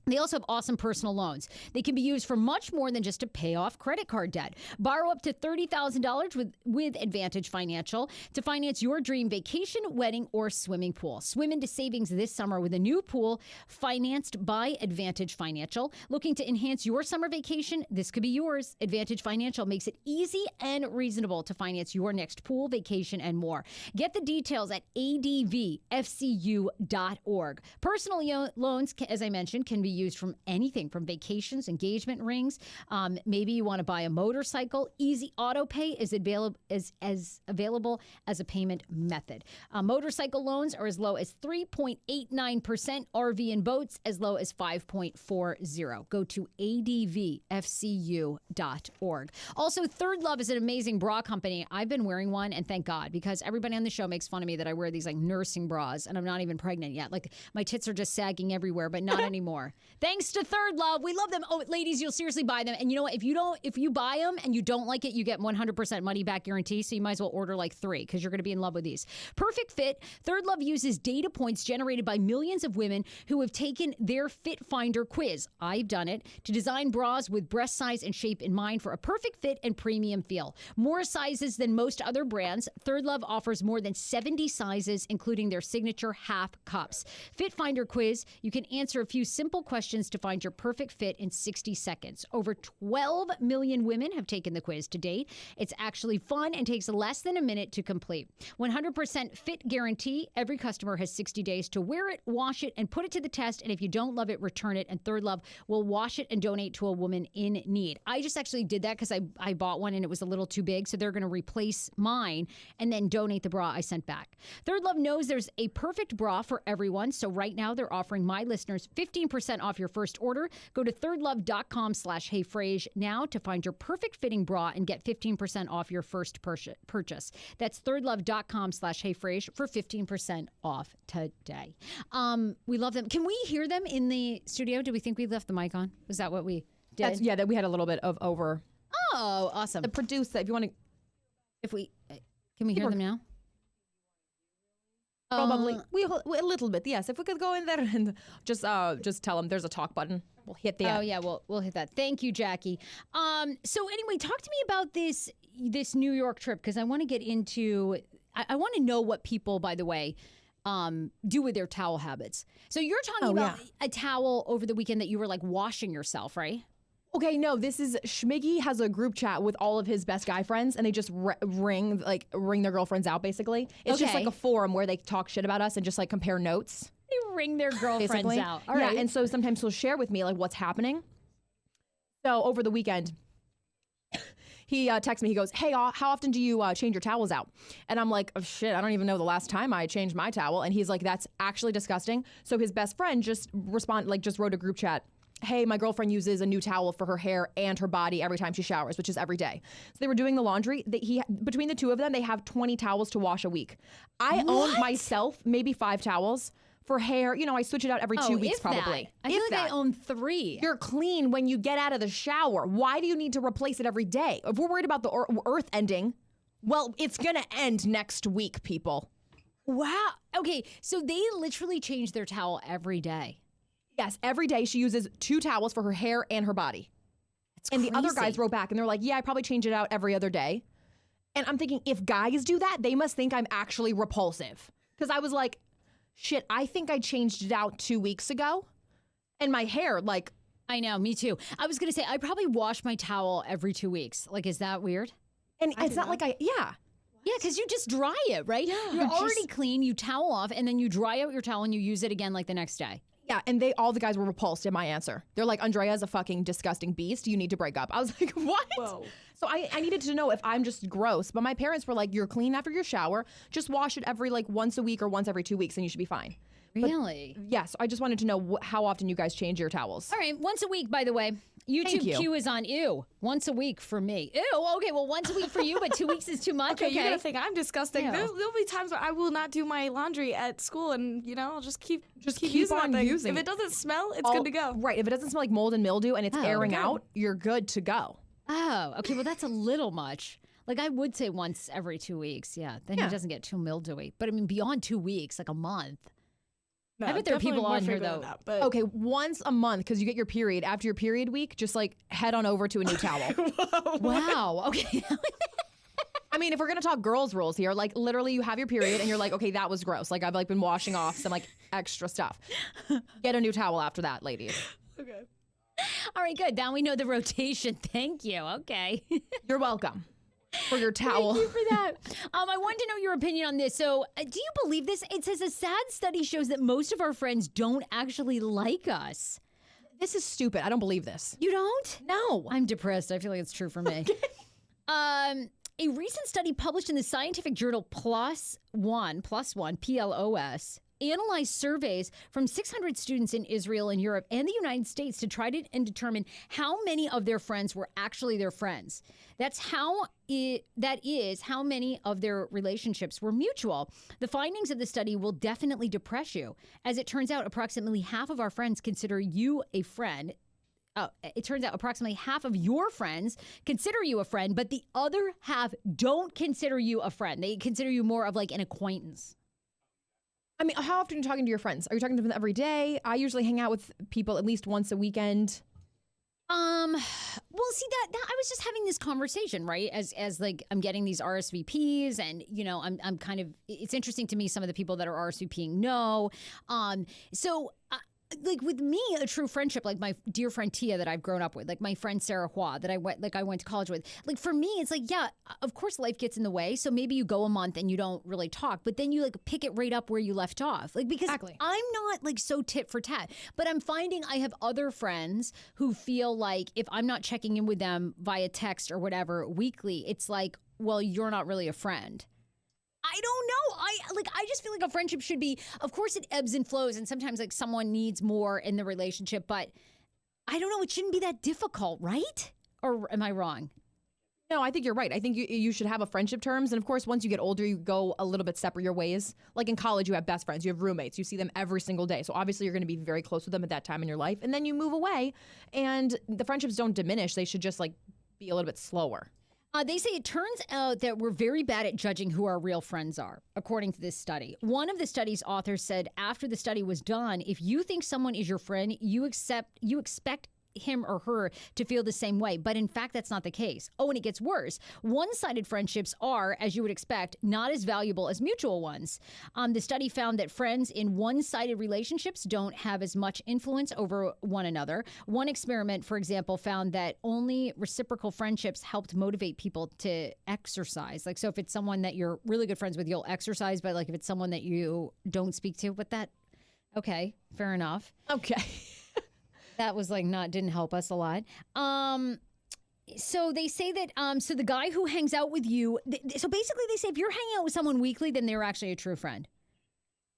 They also have awesome personal loans. They can be used for much more than just to pay off credit card debt. Borrow up to $30,000 with Advantage Financial to finance your dream vacation, wedding, or swimming pool. Swim into savings this summer with a new pool financed by Advantage Financial. Looking to enhance your summer vacation? This could be yours. Advantage Financial makes it easy and reasonable to finance your next pool, vacation, and more. Get the details at advfcu.org. Personal loans, as I mentioned, can be used from anything from vacations, engagement rings. Maybe you want to buy a motorcycle. Easy Auto Pay is available as a payment method. Motorcycle loans are as low as 3.89%. RV and boats as low as 5.40. Go to advfcu.org. Also, Third Love is an amazing bra company. I've been wearing one, and thank God, because everybody on the show makes fun of me that I wear these like nursing bras, and I'm not even pregnant yet. Like my tits are just sagging everywhere, but not anymore. Thanks to Third Love, we love them. Oh, ladies, you'll seriously buy them. And you know what? If you buy them and you don't like it, you get 100% money back guarantee. So you might as well order like 3 because you're going to be in love with these. Perfect Fit. Third Love uses data points generated by millions of women who have taken their Fit Finder quiz. I've done it to design bras with breast size and shape in mind for a perfect fit and premium feel. More sizes than most other brands. Third Love offers more than 70 sizes, including their signature half cups. Fit Finder quiz. You can answer a few simple questions to find your perfect fit in 60 seconds. Over 12 million women have taken the quiz to date. It's actually fun and takes less than a minute to complete. 100% fit guarantee. Every customer has 60 days to wear it, wash it, and put it to the test. And if you don't love it, return it. And Third Love will wash it and donate to a woman in need. I just actually did that because I bought one and it was a little too big. So they're going to replace mine and then donate the bra I sent back. Third Love knows there's a perfect bra for everyone. So right now they're offering my listeners 15% off your first order. Go to thirdlove.com/heyfrase now to find your perfect fitting bra and get 15% off your first purchase. That's thirdlove.com/heyfrase for 15% off today. We love them. Can we hear them in the studio? Do we think we left the mic on? Was that what we did? That we had a little bit of over. Oh, awesome. The producer, if you want to. Can we hear them now? Probably a little bit, yes. If we could go in there and just tell them there's a talk button, we'll hit that. Oh yeah, we'll hit that. Thank you, Jackie. So anyway, talk to me about this New York trip because I want to get into. I want to know what people, by the way, do with their towel habits. So you're talking about a towel over the weekend that you were like washing yourself, right? Okay, no, this is Schmiggy has a group chat with all of his best guy friends, and they just ring their girlfriends out. Basically, it's just like a forum where they talk shit about us and just like compare notes. They ring their girlfriends out. All right. And so sometimes he'll share with me like what's happening. So over the weekend, he texts me. He goes, "Hey, how often do you change your towels out?" And I'm like, "Oh shit, I don't even know the last time I changed my towel." And he's like, "That's actually disgusting." So his best friend just wrote a group chat. "Hey, my girlfriend uses a new towel for her hair and her body every time she showers," which is every day. So they were doing the laundry. Between the two of them, they have 20 towels to wash a week. I own myself maybe 5 towels for hair. You know, I switch it out every 2 weeks probably. I feel like I own 3. You're clean when you get out of the shower. Why do you need to replace it every day? If we're worried about the earth ending, well, it's going to end next week, people. Wow. Okay, so they literally change their towel every day. Yes, every day she uses 2 towels for her hair and her body. And the other guys wrote back and they're like, "Yeah, I probably change it out every other day." And I'm thinking, if guys do that, they must think I'm actually repulsive. Because I was like, shit, I think I changed it out 2 weeks ago. And my hair, like. I know, me too. I was going to say, I probably wash my towel every 2 weeks. Like, is that weird? And it's not like Yeah, because you just dry it, right? Yeah. You're already clean, you towel off, and then you dry out your towel and you use it again like the next day. Yeah, and all the guys were repulsed at my answer. They're like, "Andrea's a fucking disgusting beast. You need to break up." I was like, what? Whoa. So I needed to know if I'm just gross. But my parents were like, "You're clean after your shower. Just wash it every once a week or once every 2 weeks and you should be fine." Really? But, yeah, so I just wanted to know how often you guys change your towels. All right, once a week, by the way. YouTube Q is on ew. Once a week for me. Ew, okay, well, once a week for you, but 2 weeks is too much. Okay, you're gonna think I'm disgusting. Ew. There'll be times where I will not do my laundry at school, and I'll just keep keep using on that thing. using If it doesn't smell, it's good to go. Right. If it doesn't smell like mold and mildew and it's airing out, you're good to go. Oh, okay. Well, that's a little much. Like I would say once every 2 weeks. Yeah. Then he doesn't get too mildewy. But I mean, beyond 2 weeks, like a month. No, I bet there are people on here though. But okay, once a month because you get your period. After your period week, just like head on over to a new towel. Wow. Okay. I mean, if we're gonna talk girls' rules here, like literally, you have your period and you're like, okay, that was gross. Like I've been washing off some extra stuff. Get a new towel after that, ladies. Okay. All right, good. Now we know the rotation. Thank you. Okay. You're welcome. For your towel. Thank you for that. I wanted to know your opinion on this. So, do you believe this? It says a sad study shows that most of our friends don't actually like us. This is stupid. I don't believe this. You don't? No. I'm depressed. I feel like it's true for me. A recent study published in the scientific journal PLOS One, PLOS, analyzed surveys from 600 students in Israel and Europe and the United States to try to and determine how many of their friends were actually their friends. That is how many of their relationships were mutual. The findings of the study will definitely depress you. As it turns out, approximately half of our friends consider you a friend. It turns out approximately half of your friends consider you a friend, but the other half don't consider you a friend. They consider you more of like an acquaintance. I mean, how often are you talking to your friends? Are you talking to them every day? I usually hang out with people at least once a weekend. Well, see that I was just having this conversation, right? As like I'm getting these RSVPs, and you know, I'm kind of. It's interesting to me some of the people that are RSVPing no. Like with me, a true friendship, like my dear friend Tia that I've grown up with, like my friend Sarah Hua that I went to college with. Like for me, it's like, yeah, of course life gets in the way. So maybe you go a month and you don't really talk, but then you like pick it right up where you left off. Like because I'm not like so tit for tat, but I'm finding I have other friends who feel like if I'm not checking in with them via text or whatever weekly, it's like, well, you're not really a friend. I don't know. I just feel like a friendship should be, of course it ebbs and flows, and sometimes like someone needs more in the relationship, but I don't know, it shouldn't be that difficult, right? Or am I wrong? No, I think you're right. I think you should have a friendship terms. And of course, once you get older, you go a little bit separate your ways. Like in college, you have best friends, you have roommates, you see them every single day. So obviously you're going to be very close with them at that time in your life. And then you move away and the friendships don't diminish. They should just like be a little bit slower. They say it turns out that we're very bad at judging who our real friends are, according to this study. One of the study's authors said after the study was done, if you think someone is your friend, you expect him or her to feel the same way. But in fact, that's not the case. Oh, and it gets worse. One-sided friendships are, as you would expect, not as valuable as mutual ones. The study found that friends in one-sided relationships don't have as much influence over one another. One experiment, for example, found that only reciprocal friendships helped motivate people to exercise. Like, so if it's someone that you're really good friends with, you'll exercise. But like if it's someone that you don't speak to, but that, okay, fair enough. Okay. That was like didn't help us a lot. So they say that, so the guy who hangs out with you, so basically they say if you're hanging out with someone weekly, then they're actually a true friend.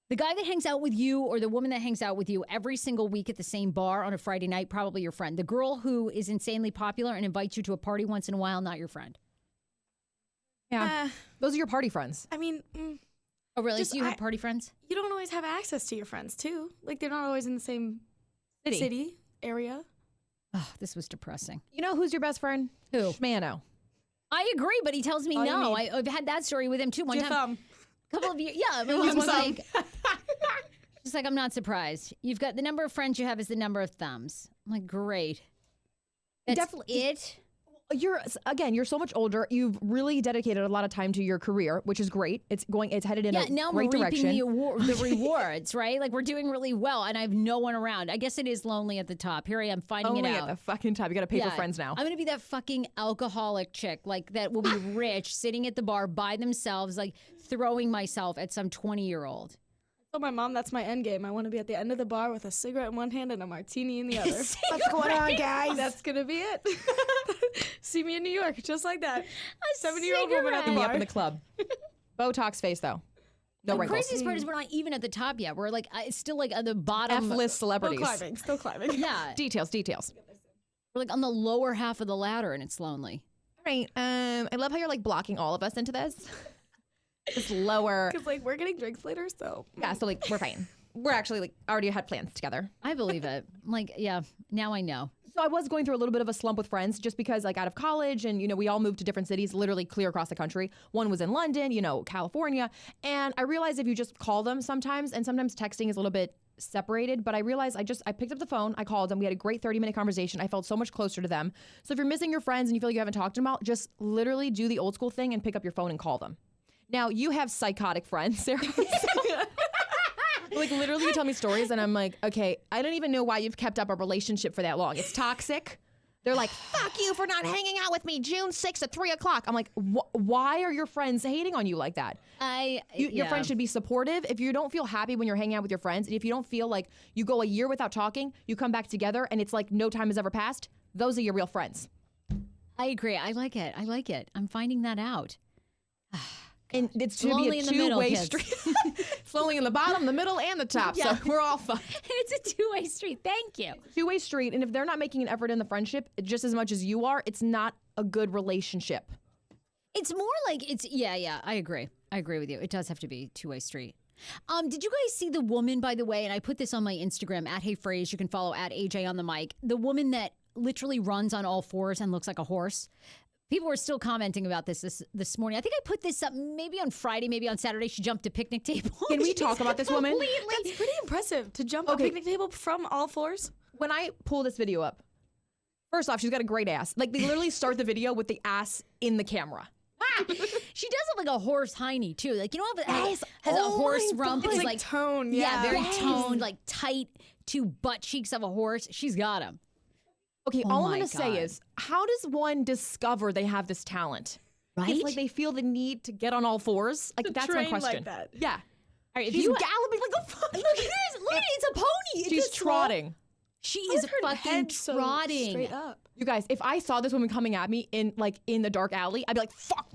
The guy that hangs out with you or the woman that hangs out with you every single week at the same bar on a Friday night, probably your friend. The girl who is insanely popular and invites you to a party once in a while, not your friend. Yeah. Those are your party friends. I mean, Oh, really? So you have party friends? you don't always have access to your friends, too. Like, they're not always in the same city area. Oh, this was depressing. You know who's your best friend? Who? Schmano. I agree, but he tells me All you no. need. I've had that story with him too. One time, a couple of years. Yeah, he Lump was sum. like, just like, I'm not surprised. You've got the number of friends you have is the number of thumbs. I'm like, great. That's Definitely. it. You're so much older. You've really dedicated a lot of time to your career, which is great. It's headed in a now great we're reaping direction. the rewards, right? Like we're doing really well, and I have no one around. I guess it is lonely at the top. Here I am finding Only it at out. the fucking time. You got to pay for Yeah. friends now. I'm gonna be that fucking alcoholic chick, like that will be rich, sitting at the bar by themselves, like throwing myself at some 20-year-old. I told my mom that's my end game. I want to be at the end of the bar with a cigarette in one hand and a martini in the other. What's going on, guys? That's going to be it. See me in New York, just like that. 70-year-old woman at the Me bar. up in the club. Botox face though. No The wrinkles. craziest part is we're not even at the top yet. We're like, it's still like at the bottom. F-list celebrities. Still climbing. Yeah. Details. We're like on the lower half of the ladder, and it's lonely. All right. I love how you're like blocking all of us into this. Just lower. Because, like, we're getting drinks later, so. Yeah. So like we're fine. We're actually like already had plans together. I believe it. Like, yeah, now I know. So I was going through a little bit of a slump with friends just because like out of college and, we all moved to different cities, literally clear across the country. One was in London, California. And I realized if you just call them sometimes, and sometimes texting is a little bit separated, but I realized I picked up the phone, I called them, we had a great 30-minute conversation. I felt so much closer to them. So if you're missing your friends and you feel like you haven't talked to them out, just literally do the old school thing and pick up your phone and call them. Now, you have psychotic friends, Sarah. Like, literally, you tell me stories, and I'm like, okay, I don't even know why you've kept up a relationship for that long. It's toxic. They're like, fuck you for not hanging out with me June 6th at 3 o'clock. I'm like, why are your friends hating on you like that? Your friends should be supportive. If you don't feel happy when you're hanging out with your friends, and if you don't feel like you go a year without talking, you come back together and it's like no time has ever passed, those are your real friends. I agree. I like it. I'm finding that out. And it's to be a two-way street. It's lonely in the bottom, the middle, and the top. Yeah. So we're all fine. It's a two-way street. Thank you. Two-way street. And if they're not making an effort in the friendship just as much as you are, it's not a good relationship. It's more like I agree. I agree with you. It does have to be two-way street. Did you guys see the woman, by the way, and I put this on my Instagram, @HeyFrase. You can follow @AJ on the mic. The woman that literally runs on all fours and looks like a horse. People were still commenting about this morning. I think I put this up maybe on Friday, maybe on Saturday. She jumped a picnic table. Can we talk about this woman? That's pretty impressive to jump a picnic table from all fours. When I pull this video up, first off, she's got a great ass. Like, they literally start the video with the ass in the camera. She does it like a horse hiney, too. Like, you know how it has a horse rump? It's like toned. Yeah, very toned, like tight, two butt cheeks of a horse. She's got them. Okay, all I'm going to say is, how does one discover they have this talent? Right? If, like, they feel the need to get on all fours? Like, that's my question. Like that. Yeah. All right, She's galloping like a fuck. Look at this. Look at it. It's a pony. She's trotting. She is fucking trotting. Straight up. You guys, if I saw this woman coming at me in the dark alley, I'd be like, fuck.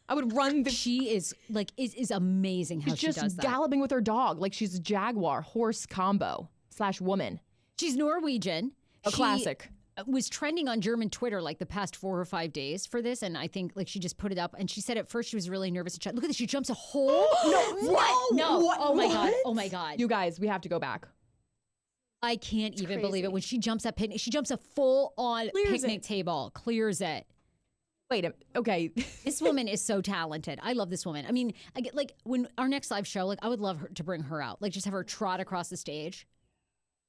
I would run. She is like, it is amazing how she does that. She's just galloping with her dog. Like, she's a jaguar horse combo / woman. She's Norwegian. Classic. Was trending on German Twitter like the past 4 or 5 days for this, and I think like she just put it up, and she said at first she was really nervous. Look at this, she jumps a hole. No. What? Oh my god. Oh my god. You guys, we have to go back. I can't even believe it. When she jumps that picnic, she jumps a full-on picnic table, clears it. Wait, okay. This woman is so talented. I love this woman. I mean, I get like when our next live show, like I would love her to bring her out, like just have her trot across the stage.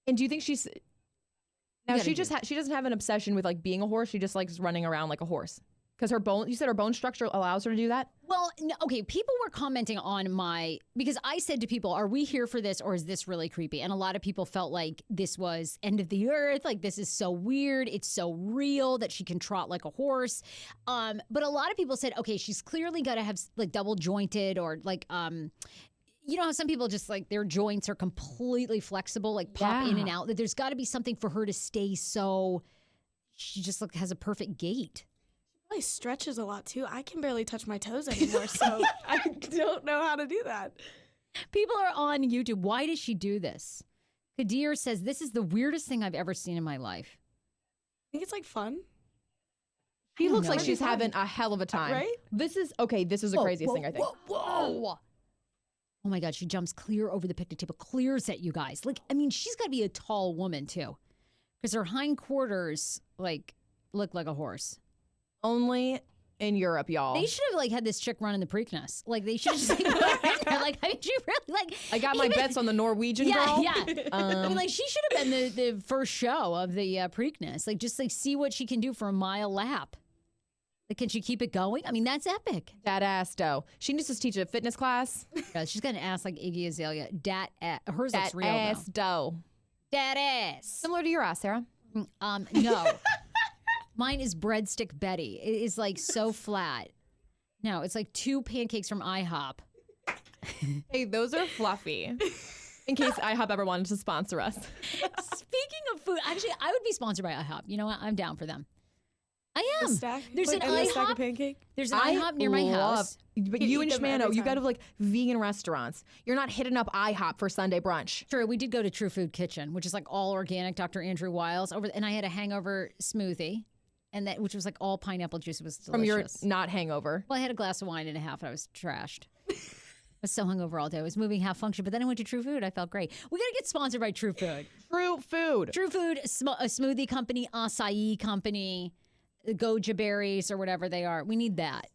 And do you think she's now she doesn't have an obsession with like being a horse? She just likes running around like a horse. Because you said her bone structure allows her to do that? Well, no, okay, people were commenting on because I said to people, are we here for this or is this really creepy? And a lot of people felt like this was end of the earth. Like, this is so weird. It's so real that she can trot like a horse. But a lot of people said, okay, she's clearly got to have like double jointed or like, you know how some people just like their joints are completely flexible, like pop in and out, that there's got to be something for her to stay so, she just like has a perfect gait. Really stretches a lot too. I can barely touch my toes anymore, so I don't know how to do that. People are on YouTube. Why does she do this? Kadir says, this is the weirdest thing I've ever seen in my life. I think it's like fun. She looks like she's having a hell of a time. Right? This is the craziest thing, I think. Whoa. Oh my God, she jumps clear over the picnic table, clears it, you guys. Like, I mean, she's got to be a tall woman too. Because her hindquarters, like, look like a horse. Only in Europe, y'all. They should have like had this chick running the Preakness. Like they should have just like, put her in there. Like, I mean, she really like. I got my bets on the Norwegian girl. Yeah. I mean, like she should have been the first show of the Preakness. Like just like see what she can do for a mile lap. Like, can she keep it going? I mean, that's epic. That ass dough. She needs to teach a fitness class. Yeah, she's got an ass like Iggy Azalea. Hers that looks real ass though. dough. That ass. Similar to your ass, Sarah. No. Mine is breadstick Betty. It is like so flat. No, it's like 2 pancakes from IHOP. Hey, those are fluffy. In case IHOP ever wanted to sponsor us. Speaking of food, actually, I would be sponsored by IHOP. You know what? I'm down for them. I am. There's an IHOP. Stack of pancake. There's an IHOP near my house. But you and Shmano, you go to like vegan restaurants. You're not hitting up IHOP for Sunday brunch. True. We did go to True Food Kitchen, which is like all organic, Dr. Andrew Wiles. And I had a hangover smoothie. And which was like all pineapple juice. It was delicious. From your not hangover. Well, I had a glass of wine and a half, and I was trashed. I was so hungover all day. I was moving half function, but then I went to True Food. I felt great. We got to get sponsored by True Food. True Food. True Food, a smoothie company, acai company, goji berries or whatever they are. We need that.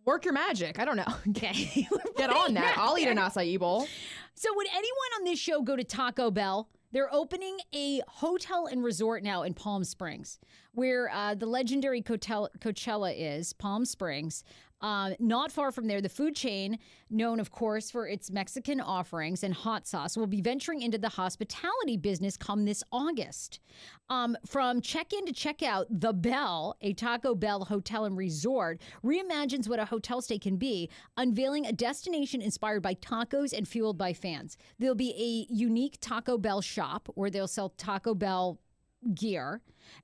Work your magic. I don't know. Okay. Get on that. I'll eat an acai bowl. So would anyone on this show go to Taco Bell? They're opening a hotel and resort now in Palm Springs, where the legendary Coachella is, Palm Springs. Not far from there, the food chain, known, of course, for its Mexican offerings and hot sauce, will be venturing into the hospitality business come this August. From check-in to check-out, The Bell, a Taco Bell hotel and resort, reimagines what a hotel stay can be, unveiling a destination inspired by tacos and fueled by fans. There'll be a unique Taco Bell shop where they'll sell Taco Bell gear.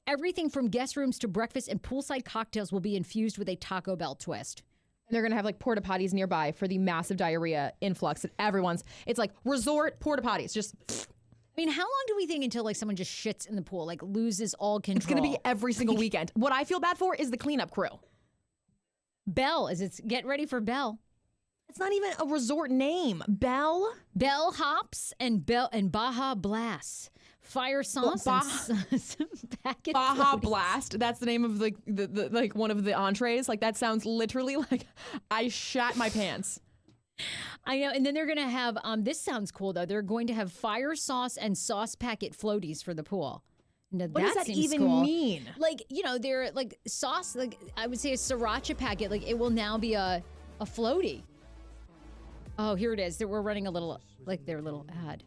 Everything from guest rooms to breakfast and poolside cocktails will be infused with a Taco Bell twist. And they're going to have like porta potties nearby for the massive diarrhea influx that it's like resort porta potties. Just, I mean, how long do we think until like someone just shits in the pool, like loses all control? it's going to be every single weekend. What I feel bad for is the cleanup crew. Bell, get ready for Bell. It's not even a resort name. Bell Hops and Baja Blast. Fire sauce Baja Blast. That's the name of the like one of the entrees. Like that sounds literally like I shat my pants. I know. And then they're going to have, this sounds cool though. They're going to have fire sauce and sauce packet floaties for the pool. Now, What does that even cool. mean? Like, they're like sauce, like I would say a sriracha packet. Like it will now be a floaty. Oh, here it is. We're running a little, like their little ad.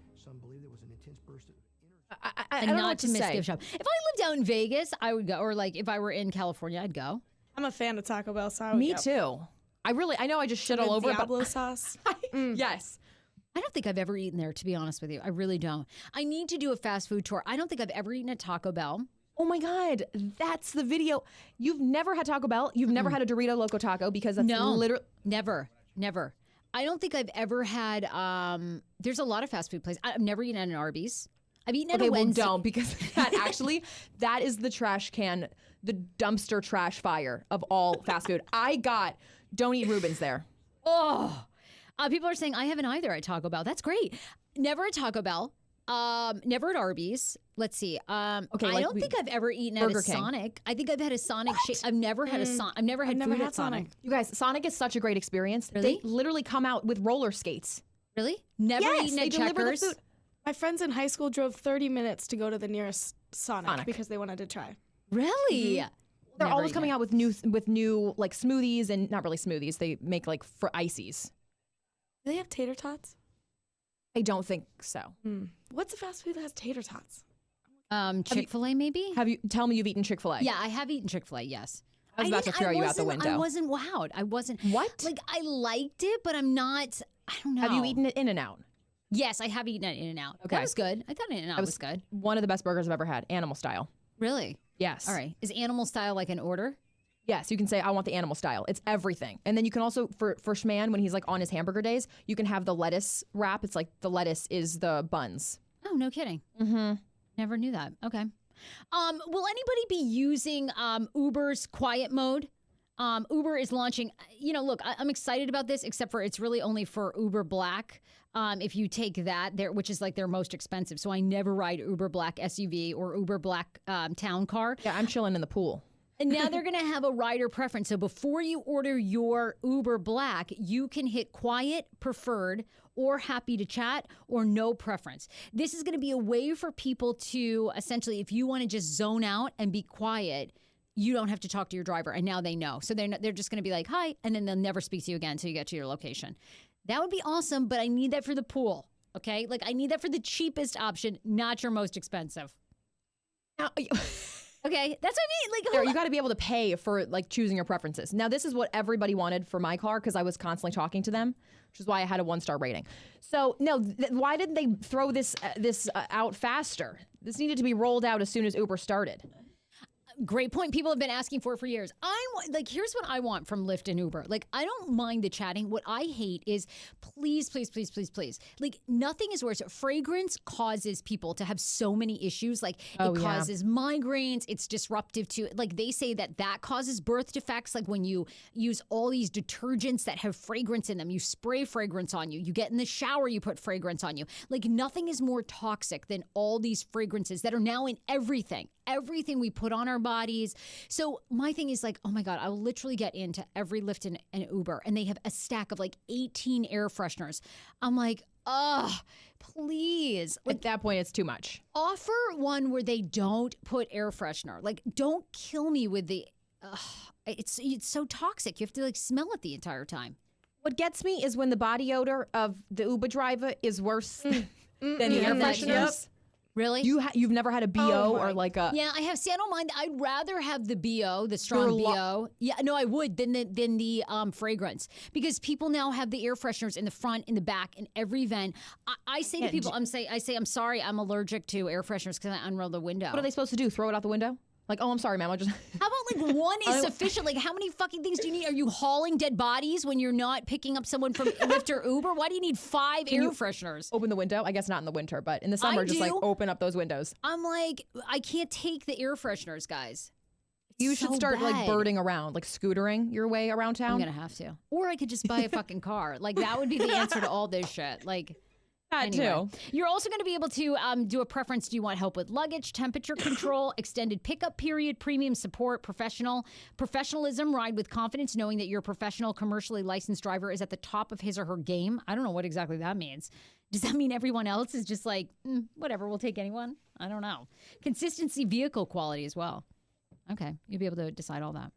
I don't know what to say. Gift shop. If I lived out in Vegas, I would go. Or like if I were in California, I'd go. I'm a fan of Taco Bell, so I would Me go. too. I know I just shit all over it, Diablo sauce. Yes. I don't think I've ever eaten there, to be honest with you. I really don't. I need to do a fast food tour. I don't think I've ever eaten at Taco Bell. Oh my God, that's the video. You've never had Taco Bell? You've never had a Dorito Loco Taco because that's literally... Never. I don't think I've ever had, there's a lot of fast food places. I've never eaten at an Arby's. I've eaten at a Wednesday. Well, don't, because that is the trash can, the dumpster trash fire of all fast food. Don't eat Reuben's there. Oh, people are saying I haven't either at Taco Bell. That's great. Never at Taco Bell. Never at Arby's. Let's see. I don't think I've ever eaten Burger at a King. Sonic. I think I've had a Sonic shake. I've never had a Sonic. I've never had food at Sonic. You guys, Sonic is such a great experience. Really? They literally come out with roller skates. Really? Never eaten they at deliver the Checkers. food. My friends in high school drove 30 minutes to go to the nearest Sonic. Because they wanted to try. Really? They're Never always eaten coming it. out with new like smoothies, and not really smoothies. They make like for ices. Do they have tater tots? I don't think so. What's a fast food that has tater tots? Chick-fil-A maybe? Tell me you've eaten Chick-fil-A. Yeah, I have eaten Chick-fil-A, yes. I was about to throw you out the window. I wasn't wowed. I wasn't. What? Like, I liked it, but I'm not, I don't know. Have you eaten it In-N-Out? Yes, I have eaten at In-N-Out. Okay. That was good. I thought In-N-Out was good. One of the best burgers I've ever had, animal style. Really? Yes. All right. Is animal style like an order? Yes, you can say, I want the animal style. It's everything. And then you can also, for Schman, when he's like on his hamburger days, you can have the lettuce wrap. It's like the lettuce is the buns. Oh, no kidding. Mm-hmm. Never knew that. Okay. Will anybody be using Uber's quiet mode? Uber is launching, look, I'm excited about this, except for it's really only for Uber Black. If you take that, which is like their most expensive. So I never ride Uber Black SUV or Uber Black town car. Yeah, I'm chilling in the pool. And now they're going to have a rider preference. So before you order your Uber Black, you can hit quiet, preferred, or happy to chat, or no preference. This is going to be a way for people to essentially, if you want to just zone out and be quiet, you don't have to talk to your driver. And now they know. So they're just going to be like, hi, and then they'll never speak to you again until you get to your location. That would be awesome, but I need that for the pool, okay? Like, I need that for the cheapest option, not your most expensive. Now, Okay, that's what I mean. Sarah, you got to be able to pay for like choosing your preferences. Now, this is what everybody wanted for my car because I was constantly talking to them, which is why I had a 1-star rating. So, no, why didn't they throw this out faster? This needed to be rolled out as soon as Uber started. Great point. People have been asking for it for years. Here's what I want from Lyft and Uber. Like, I don't mind the chatting. What I hate is please. Like, nothing is worse. Fragrance causes people to have so many issues. Like, it causes migraines. It's disruptive to, like, they say that causes birth defects. Like, when you use all these detergents that have fragrance in them, you spray fragrance on you. You get in the shower, you put fragrance on you. Like, nothing is more toxic than all these fragrances that are now in everything we put on our bodies. So my thing is like, oh my God, I'll literally get into every Lyft and Uber and they have a stack of like 18 air fresheners. I'm like, please. At that point, it's too much. Offer one where they don't put air freshener. Like, don't kill me with the, It's so toxic. You have to like smell it the entire time. What gets me is when the body odor of the Uber driver is worse than the air fresheners. Yep. Really? You've never had a BO or like a Yeah, I have. See, I don't mind. I'd rather have the BO, the strong BO. Yeah, no, I would than the fragrance, because people now have the air fresheners in the front, in the back, in every vent. I say to people, I say I'm sorry, I'm allergic to air fresheners because I unroll the window. What are they supposed to do? Throw it out the window? Like, oh, I'm sorry, ma'am. I just How about like one is sufficient? Like, how many fucking things do you need? Are you hauling dead bodies when you're not picking up someone from Lyft or Uber? Why do you need 5 air fresheners? open the window. I guess not in the winter, but in the summer, just like open up those windows. I'm like, I can't take the air fresheners, guys. You should start like birding around, like scootering your way around town. I'm gonna have to, or I could just buy a fucking car. Like that would be the answer to all this shit. Like. That Anyway, too. You're also going to be able to do a preference. Do you want help with luggage, temperature control, extended pickup period, premium support, professionalism, ride with confidence, knowing that your professional, commercially licensed driver is at the top of his or her game? I don't know what exactly that means. Does that mean everyone else is just like, whatever, we'll take anyone? I don't know. Consistency, vehicle quality as well. Okay, you'll be able to decide all that.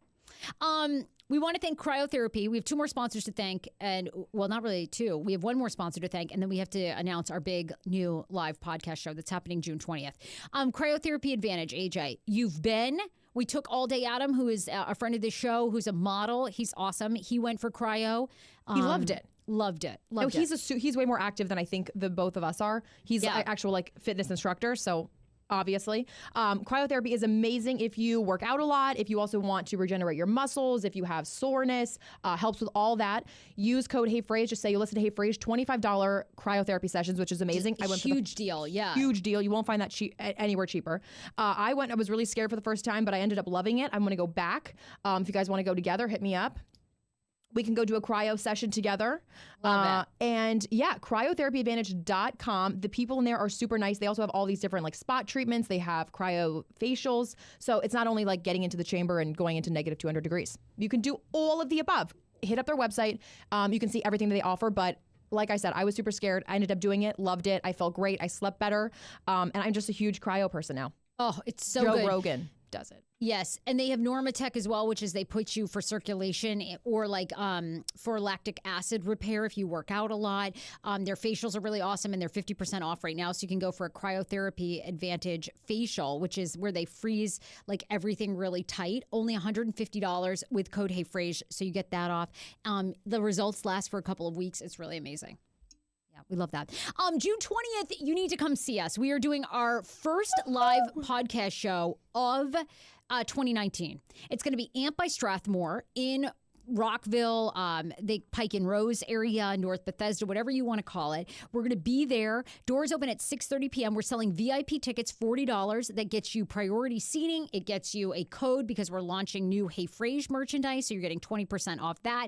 We want to thank Cryotherapy. We have 2 more sponsors to thank, and well, not really 2. We have 1 more sponsor to thank, and then we have to announce our big new live podcast show that's happening June 20th. Cryotherapy Advantage, AJ. We took All Day Adam, who is a friend of the show, who's a model. He's awesome. He went for cryo. He loved it. Loved it. No, he's way more active than I think the both of us are. He's an actual like fitness instructor, so. Obviously. Cryotherapy is amazing if you work out a lot, if you also want to regenerate your muscles, if you have soreness, helps with all that. Use code HeyFrase. Just say you listen to HeyFrase, $25 cryotherapy sessions, which is amazing. I went huge deal, yeah. Huge deal. You won't find that anywhere cheaper. I was really scared for the first time, but I ended up loving it. I'm going to go back. If you guys want to go together, hit me up. We can go do a cryo session together. Love it. And yeah, cryotherapyadvantage.com. The people in there are super nice. They also have all these different like spot treatments. They have cryo facials. So it's not only like getting into the chamber and going into negative 200 degrees. You can do all of the above. Hit up their website. You can see everything that they offer. But like I said, I was super scared. I ended up doing it. Loved it. I felt great. I slept better. And I'm just a huge cryo person now. Oh, it's so Joe good. Rogan does it. Yes, and they have Normatec as well, which is they put you for circulation or like for lactic acid repair if you work out a lot. Their facials are really awesome, and they're 50% off right now. So you can go for a Cryotherapy Advantage facial, which is where they freeze like everything really tight. Only $150 with code HeyFrase, so you get that off. The results last for a couple of weeks. It's really amazing. We love that. June 20th, you need to come see us. We are doing our first live podcast show of 2019. It's going to be Amp by Strathmore in Rockville, the Pike and Rose area, North Bethesda, whatever you want to call it. We're going to be there. Doors open at 6:30 p.m. We're selling VIP tickets, $40. That gets you priority seating. It gets you a code because we're launching new HeyFrase merchandise, so you're getting 20% off that.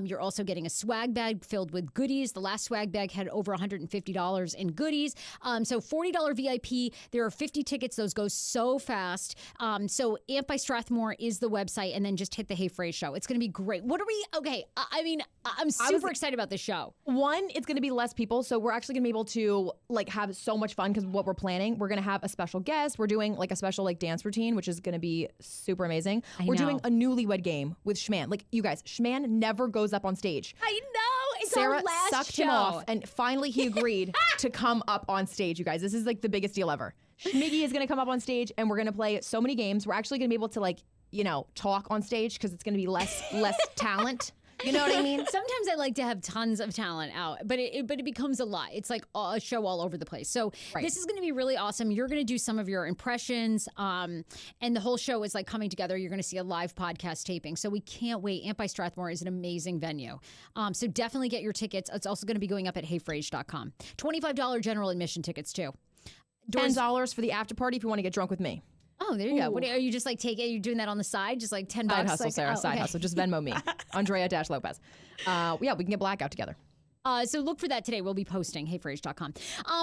You're also getting a swag bag filled with goodies. The last swag bag had over $150 in goodies. So $40 VIP. There are 50 tickets. Those go so fast. So Amp by Strathmore is the website, and then just hit the HeyFrase show. It's going to be great. What are we? Okay, I mean, I'm super excited about this show. One, it's going to be less people, so we're actually going to be able to like have so much fun because what we're planning, we're going to have a special guest. We're doing like a special like dance routine, which is going to be super amazing. We're doing a newlywed game with Schman. Like you guys, Schman never goes up on stage. I know. It's Sarah our last sucked show. him off, and finally he agreed to come up on stage. You guys, this is like the biggest deal ever. Schmiggy is going to come up on stage, and we're going to play so many games. We're actually going to be able to like talk on stage because it's going to be less talent. You know what I mean? Sometimes I like to have tons of talent out, but it becomes a lot. It's like a show all over the place. So This is going to be really awesome. You're going to do some of your impressions, and the whole show is like coming together. You're going to see a live podcast taping. So we can't wait. Amp by Strathmore is an amazing venue. So definitely get your tickets. It's also going to be going up at heyfrase.com. $25 general admission tickets too. $10 for the after party if you want to get drunk with me. Oh, there you go. What are you just like taking? Are you doing that on the side? Just like $10? Side hustle, Sarah. Side hustle. Just Venmo me. Andrea-Lopez. We can get blackout together. So look for that today. We'll be posting heyfrase.com.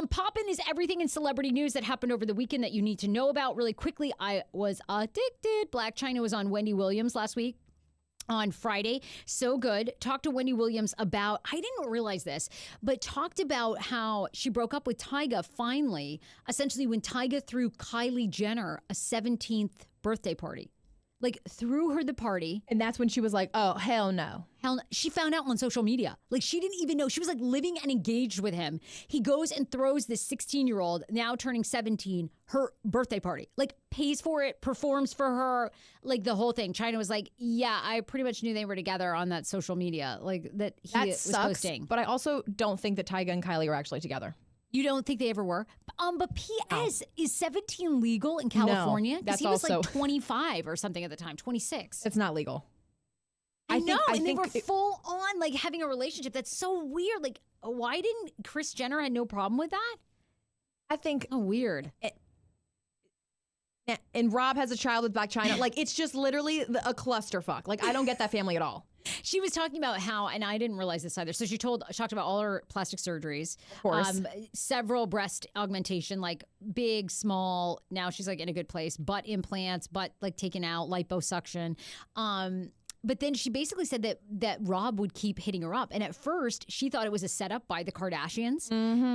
Poppin' is everything in celebrity news that happened over the weekend that you need to know about. Really quickly, I was addicted. Black China was on Wendy Williams last week. On Friday. So good. Talked to Wendy Williams about, I didn't realize this, but talked about how she broke up with Tyga finally, essentially when Tyga threw Kylie Jenner a 17th birthday party. like threw her the party. And that's when she was like, oh, hell no. She found out on social media. Like she didn't even know. She was like living and engaged with him. He goes and throws this 16-year-old, now turning 17, her birthday party. Like pays for it, performs for her, like the whole thing. China was like, yeah, I pretty much knew they were together on that social media. Like that he was sucks, posting. but I also don't think that Tyga and Kylie are actually together. You don't think they ever were? But P.S. Is 17 legal in California? No, that's he was also like 25 or something at the time, 26. It's not legal. I know, and they were full on like having a relationship. That's so weird. Like, why didn't Kris Jenner had no problem with that? I think weird. And Rob has a child with Black China. Like, it's just literally a clusterfuck. Like, I don't get that family at all. She was talking about how, and I didn't realize this either. So she talked about all her plastic surgeries, of course, several breast augmentation, like big, small. Now she's like in a good place. Butt implants, butt like taken out, liposuction. But then she basically said that Rob would keep hitting her up, and at first she thought it was a setup by the Kardashians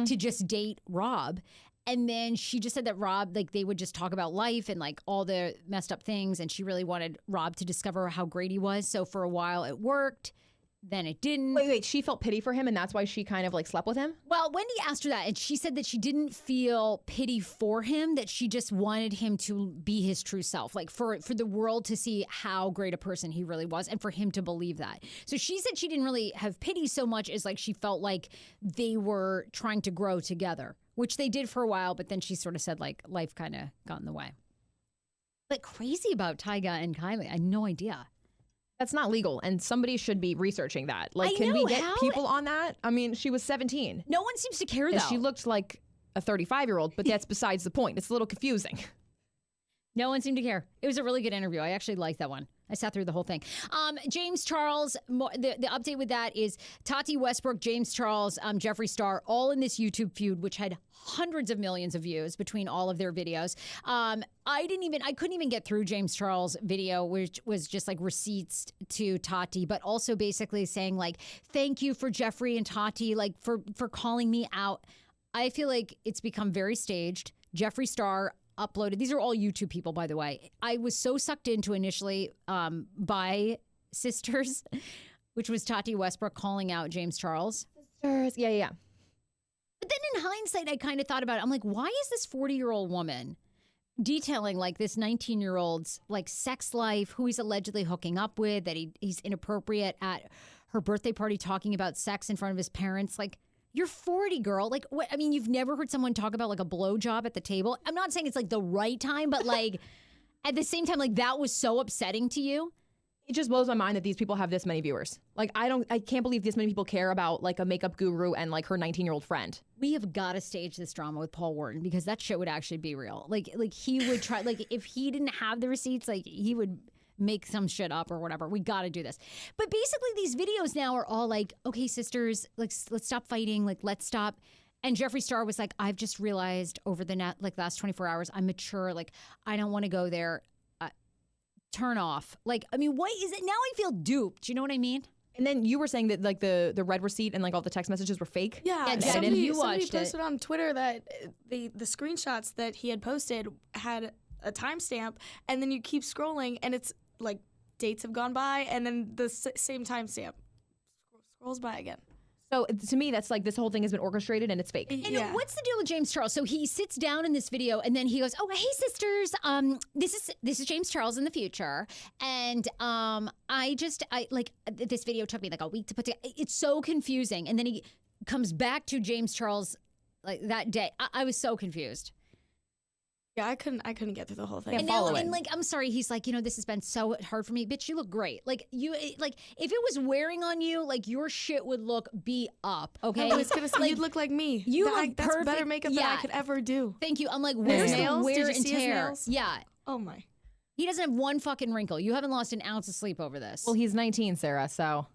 to just date Rob. And then she just said that Rob, like, they would just talk about life and, like, all the messed up things. And she really wanted Rob to discover how great he was. So for a while it worked. Then it didn't. Wait. She felt pity for him, and that's why she kind of, like, slept with him? Well, Wendy asked her that, and she said that she didn't feel pity for him, that she just wanted him to be his true self. Like, for the world to see how great a person he really was and for him to believe that. So she said she didn't really have pity so much as, like, she felt like they were trying to grow together. Which they did for a while, but then she sort of said, like, life kind of got in the way. But crazy about Tyga and Kylie. I had no idea. That's not legal, and somebody should be researching that. Like, can we get people on that? I mean, she was 17. No one seems to care, though. And she looked like a 35-year-old, but that's besides the point. It's a little confusing. No one seemed to care. It was a really good interview. I actually liked that one. I sat through the whole thing. James Charles, the update with that is Tati Westbrook, James Charles, Jeffree Star, all in this YouTube feud, which had hundreds of millions of views between all of their videos. I couldn't even get through James Charles' video, which was just like receipts to Tati, but also basically saying like, thank you for Jeffree and Tati, like for calling me out. I feel like it's become very staged. Jeffree Star uploaded. These are all YouTube people, by the way. I was so sucked into initially by Sisters, which was Tati Westbrook calling out James Charles. Sisters, yeah. But then in hindsight, I kind of thought about it. I'm like, why is this 40-year-old woman detailing like this 19-year-old's like sex life, who he's allegedly hooking up with, that he's inappropriate at her birthday party, talking about sex in front of his parents? Like, you're 40, girl. Like, what? I mean, you've never heard someone talk about like a blowjob at the table. I'm not saying it's like the right time, but like at the same time, like that was so upsetting to you. It just blows my mind that these people have this many viewers. Like, I can't believe this many people care about like a makeup guru and like her 19-year-old friend. We have got to stage this drama with Paul Wharton, because that shit would actually be real. Like he would try, like if he didn't have the receipts, like he would make some shit up or whatever. We got to do this. But basically these videos now are all like, okay, sisters, like let's stop fighting. Like, let's stop. And Jeffree Star was like, I've just realized over the last 24 hours, I'm mature. Like, I don't want to go there. Turn off. Like, I mean, what is it? Now I feel duped. You know what I mean? And then you were saying that like the red receipt and like all the text messages were fake. Yeah, somebody posted on Twitter that the screenshots that he had posted had a timestamp, and then you keep scrolling and it's like dates have gone by, and then the same timestamp scrolls by again. So to me, that's like this whole thing has been orchestrated and it's fake. And what's the deal with James Charles? So he sits down in this video and then he goes, "Oh, hey sisters, this is James Charles in the future, and I like this video took me like a week to put together. It's so confusing." And then he comes back to James Charles like that day. I was so confused. Yeah, I couldn't get through the whole thing. And now, and like, I'm sorry, he's like, this has been so hard for me. Bitch, you look great. Like, if it was wearing on you, like, your shit would look beat up, okay? I was gonna say, you'd look like me. That's better makeup than I could ever do. Thank you. I'm like, where's the wear and tear? Yeah. Oh, my. He doesn't have one fucking wrinkle. You haven't lost an ounce of sleep over this. Well, he's 19, Sarah, so.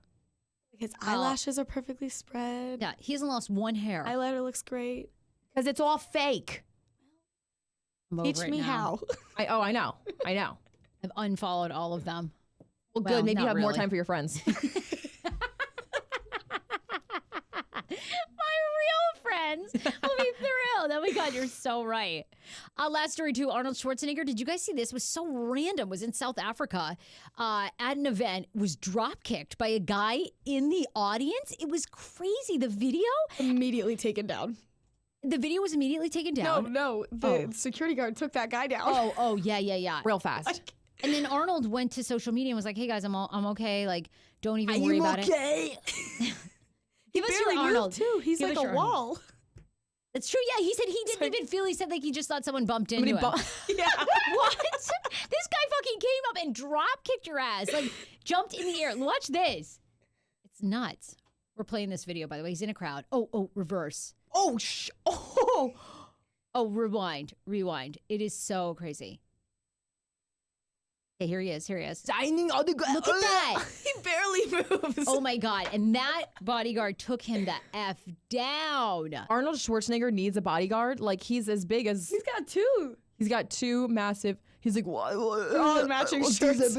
His eyelashes are perfectly spread. Yeah, he hasn't lost one hair. Eyeliner looks great. Because it's all fake. Teach me how. I know. I've unfollowed all of them. Well, good. Maybe you have more time for your friends. My real friends will be thrilled. That my God, you're so right. Last story too, Arnold Schwarzenegger. Did you guys see this? It was so random. Was in South Africa at an event, was drop kicked by a guy in the audience. It was crazy. The video Immediately taken down. The video was immediately taken down. No, the security guard took that guy down. Oh, yeah. Real fast. And then Arnold went to social media and was like, "Hey guys, I'm okay. Like, don't even worry about it." He barely Arnold moved too. He's Give like us a your wall. That's true. Yeah, he said he didn't even feel. He said like he just thought someone bumped into him. Yeah. What? This guy fucking came up and drop kicked your ass. Like jumped in the air. Watch this. It's nuts. We're playing this video, by the way. He's in a crowd. Oh, reverse. Oh, Oh, rewind. It is so crazy. Okay, here he is. Signing autograph. Look at that. He barely moves. Oh my God. And that bodyguard took him the F down. Arnold Schwarzenegger needs a bodyguard. Like, he's as big as... He's got two. He's got two massive... He's like, what? All matching shirts.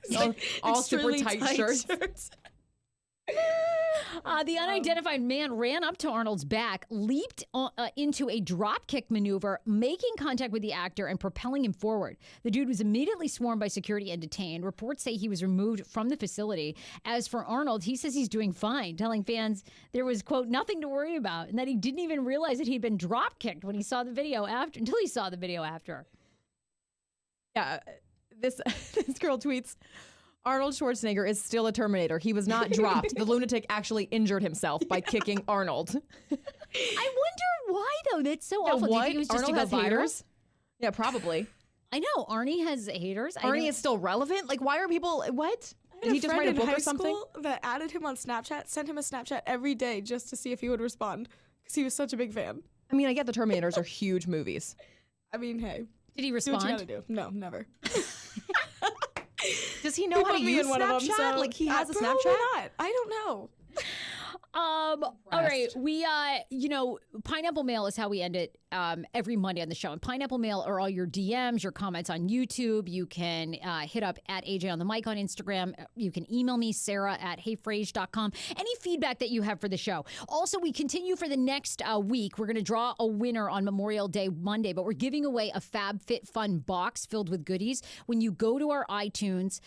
Yeah. All super Extremely tight shirts. The unidentified man ran up to Arnold's back, leaped into a drop kick maneuver, making contact with the actor and propelling him forward. The dude was immediately swarmed by security and detained. Reports say he was removed from the facility. As for Arnold, he says he's doing fine, telling fans there was, quote, nothing to worry about, and that he didn't even realize that he'd been drop kicked when he saw the video after, until he saw the video after. Yeah, this girl tweets, Arnold Schwarzenegger is still a Terminator. He was not dropped. The lunatic actually injured himself by kicking Arnold. I wonder why, though. That's so awful. Do you think it was just Arnold to has go viral? haters? Yeah, probably. I know. Arnie has haters. Arnie is still relevant? Like, why are people... What? Did he just write a book or something? That added him on Snapchat, sent him a Snapchat every day just to see if he would respond because he was such a big fan. I mean, I get the Terminators are huge movies. I mean, hey. Did he Do respond? what you gotta do. No, never. Does he know how to use Snapchat? Like, he has a probably Snapchat? not. I don't know. All right. We, Pineapple Mail is how we end it every Monday on the show. And Pineapple Mail are all your DMs, your comments on YouTube. You can hit up at AJ on the mic on Instagram. You can email me, Sarah@heyfrase.com. Any feedback that you have for the show. Also, we continue for the next week. We're going to draw a winner on Memorial Day Monday, but we're giving away a FabFitFun box filled with goodies. When you go to our iTunes,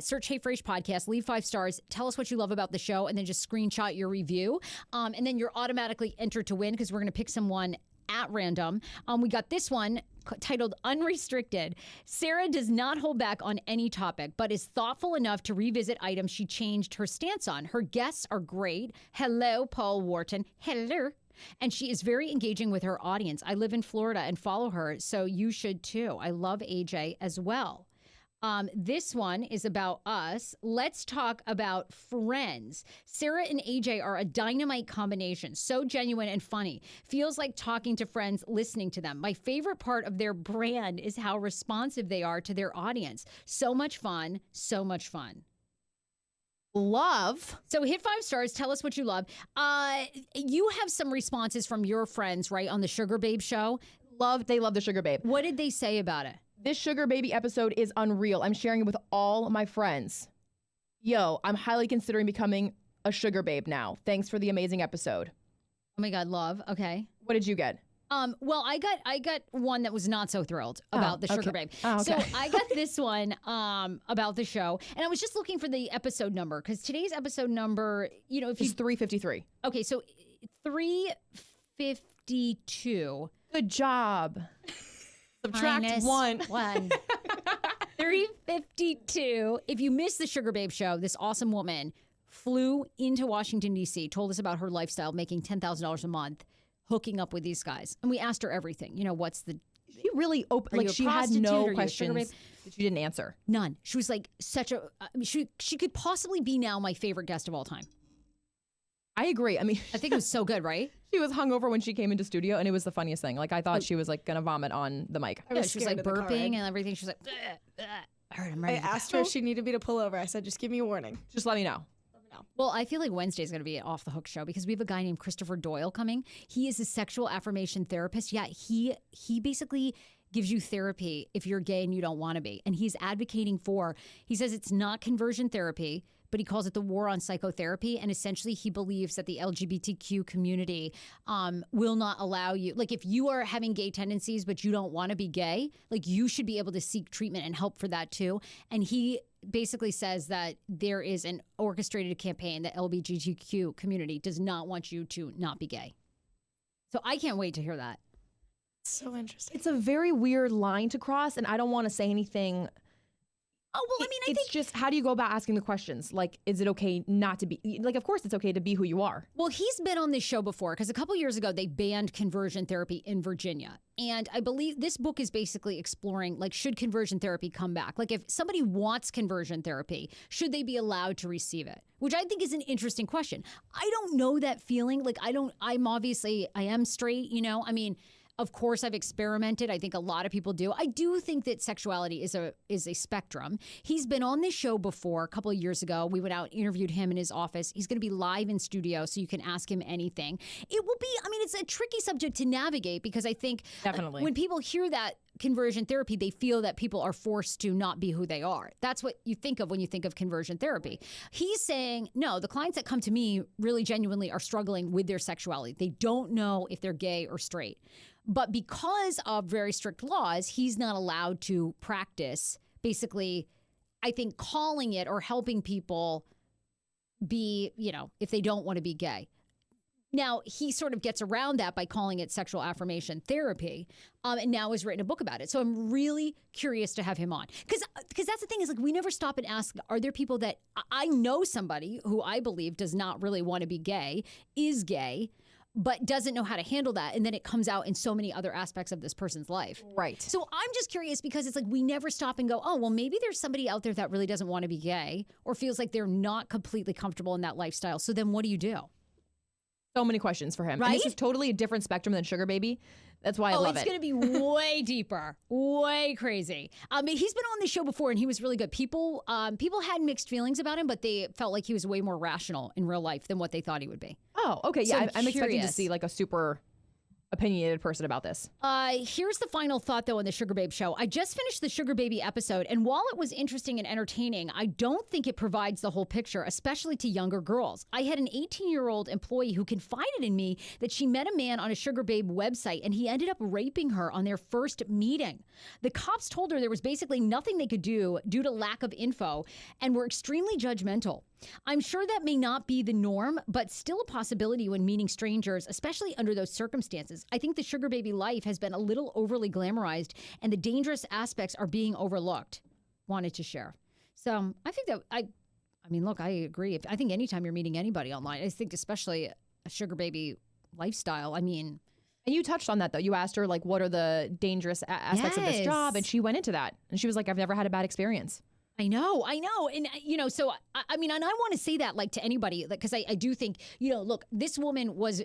search Hey Frase Podcast, leave 5 stars, tell us what you love about the show, and then just screenshot your review. And then you're automatically entered to win because we're going to pick someone at random. We got this one titled Unrestricted. Sarah does not hold back on any topic, but is thoughtful enough to revisit items she changed her stance on. Her guests are great. Hello, Paul Wharton. Hello. And she is very engaging with her audience. I live in Florida and follow her, so you should too. I love AJ as well. This one is about us. Let's talk about Friends. Sarah and AJ are a dynamite combination. So genuine and funny. Feels like talking to friends, listening to them. My favorite part of their brand is how responsive they are to their audience. So much fun. So much fun. Love. So hit 5 stars. Tell us what you love. You have some responses from your friends, right, on the Sugar Babe show. They love the Sugar Babe. What did they say about it? This Sugar Baby episode is unreal. I'm sharing it with all my friends. Yo, I'm highly considering becoming a Sugar Babe now. Thanks for the amazing episode. Oh my God, love. Okay. What did you get? Well, I got one that was not so thrilled about the Sugar Babe. Oh, okay. So I got this one about the show, and I was just looking for the episode number because today's episode number, if It's 353. Okay, so 352. Good job. Subtract Minus 1. 352. If you missed the Sugar Babe show, this awesome woman flew into Washington, D.C., told us about her lifestyle, making $10,000 a month, hooking up with these guys. And we asked her everything. What's the... She really open. Like, she had no questions that she didn't answer. None. She was like such a... she could possibly be now my favorite guest of all time. I agree. I mean, I think it was so good, right? She was hungover when she came into studio, and it was the funniest thing. Like, I thought she was like gonna vomit on the mic. Yeah, she was like burping and everything. She was like, I heard him. I asked her if she needed me to pull over. I said, just give me a warning. Just let me know. Well, I feel like Wednesday's going to be an off the hook show because we have a guy named Christopher Doyle coming. He is a sexual affirmation therapist. Yeah, he basically gives you therapy if you're gay and you don't want to be. And he's advocating for, he says it's not conversion therapy, but he calls it the war on psychotherapy. And essentially, he believes that the LGBTQ community will not allow you. Like, if you are having gay tendencies, but you don't want to be gay, like, you should be able to seek treatment and help for that too. And he basically says that there is an orchestrated campaign that LGBTQ community does not want you to not be gay. So I can't wait to hear that. So interesting. It's a very weird line to cross, and I don't want to say anything. Oh, well, I mean, I it's think just, how do you go about asking the questions? Like, is it okay not to be, like, of course it's okay to be who you are. Well, he's been on this show before because a couple years ago they banned conversion therapy in Virginia. And I believe this book is basically exploring, like, should conversion therapy come back? Like, if somebody wants conversion therapy, should they be allowed to receive it? Which I think is an interesting question. I don't know that feeling. Like, I am straight, you know? I mean, of course, I've experimented. I think a lot of people do. I do think that sexuality is a spectrum. He's been on this show before a couple of years ago. We went out and interviewed him in his office. He's going to be live in studio, so you can ask him anything. It will be, I mean, it's a tricky subject to navigate because I think Definitely. When people hear that conversion therapy, they feel that people are forced to not be who they are. That's what you think of when you think of conversion therapy. He's saying, no, the clients that come to me really genuinely are struggling with their sexuality. They don't know if they're gay or straight. But because of very strict laws, he's not allowed to practice, basically, I think, calling it or helping people be, you know, if they don't want to be gay. Now, he sort of gets around that by calling it sexual affirmation therapy, and now has written a book about it. So I'm really curious to have him on. Because that's the thing is, like, we never stop and ask, are there people that I know somebody who I believe does not really want to be gay, is gay, but doesn't know how to handle that. And then it comes out in so many other aspects of this person's life. Right. So I'm just curious because it's like we never stop and go, oh, well, maybe there's somebody out there that really doesn't want to be gay or feels like they're not completely comfortable in that lifestyle. So then what do you do? So many questions for him. Right? And this is totally a different spectrum than Sugar Baby. That's why I love it. It's going to be way deeper, way crazy. He's been on this show before, and he was really good. People had mixed feelings about him, but they felt like he was way more rational in real life than what they thought he would be. Oh, okay. So Yeah, I'm expecting to curious. see like a super opinionated person about this. Here's the final thought, though, on the Sugar Babe show. I just finished the Sugar Baby episode, and while it was interesting and entertaining, I don't think it provides the whole picture, especially to younger girls. I had an 18-year-old employee who confided in me that she met a man on a Sugar Babe website, and he ended up raping her on their first meeting. The cops told her there was basically nothing they could do due to lack of info, and were extremely judgmental. I'm sure that may not be the norm, but still a possibility when meeting strangers, especially under those circumstances. I think the Sugar Baby life has been a little overly glamorized, and the dangerous aspects are being overlooked. Wanted to share. So I think that I mean, look, I agree. I think anytime you're meeting anybody online, I think especially a Sugar Baby lifestyle, I mean. And you touched on that, though. You asked her, like, what are the dangerous aspects of this job? And she went into that. And she was like, I've never had a bad experience. I know. And, you know, so, I mean, and I want to say that, like, to anybody, because I do think, you know, look, this woman was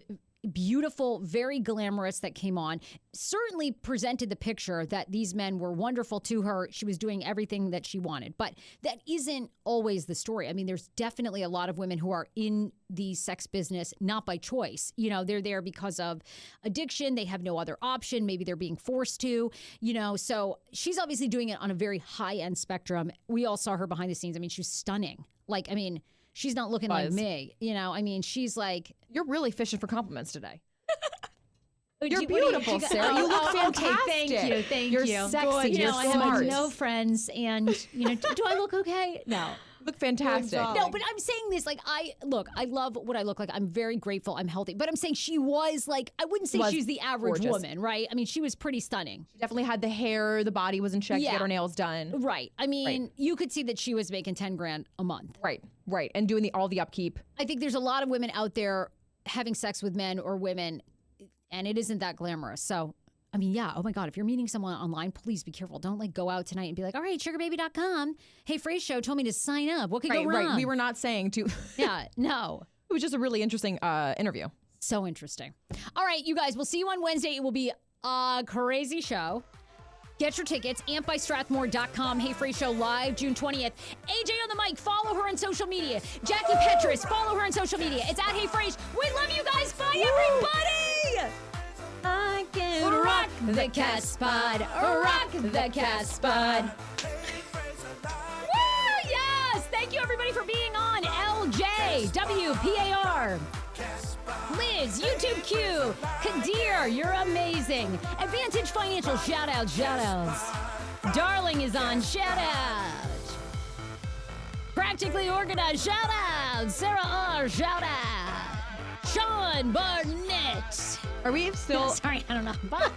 beautiful, very glamorous that came on, certainly presented the picture that these men were wonderful to her. She was doing everything that she wanted. But that isn't always the story. I mean, there's definitely a lot of women who are in the sex business, not by choice. You know, they're there because of addiction. They have no other option. Maybe they're being forced to, you know. So she's obviously doing it on a very high end spectrum. We all saw her behind the scenes. I mean, she was stunning. Like, I mean, she's not looking like me, you know. I mean, she's like, you're really fishing for compliments today. You're beautiful, Sarah. You look fantastic. Okay, thank you. You're sexy. You You're know, I smart. have no friends, and you know, do I look okay? No. Look fantastic. No, but I'm saying this, like, I love what I look like. I'm very grateful. I'm healthy. But I'm saying she was, like, I wouldn't say she's the average gorgeous woman, right? I mean, she was pretty stunning. She definitely had the hair, the body was in check, Yeah. to get her nails done. Right. I mean, you could see that she was making $10,000 a month. Right. And doing all the upkeep. I think there's a lot of women out there having sex with men or women, and it isn't that glamorous. So, I mean, yeah, oh my God, if you're meeting someone online, please be careful. Don't, like, go out tonight and be like, all right, sugarbaby.com. Hey, Fraser Show told me to sign up. What could go wrong? Right. We were not saying to. Yeah, no. It was just a really interesting interview. So interesting. All right, you guys, we'll see you on Wednesday. It will be a crazy show. Get your tickets, ampbystrathmore.com. Hey Fraser Show live June 20th. AJ on the mic. Follow her on social media. Jackie Petrus. Follow her on social media. It's at Hey Fraser. We love you guys. Bye, everybody. I can rock the cast pod. Rock the cast pod. Woo! Yes. Thank you, everybody, for being on. WPAR. Liz, YouTube Q. Kadir, you're amazing. Advantage Financial, shout outs. Darling is on, shout out. Practically Organized, shout out. Sarah R, shout out. Sean Barnett. Are we still? Sorry, I don't know. Bye.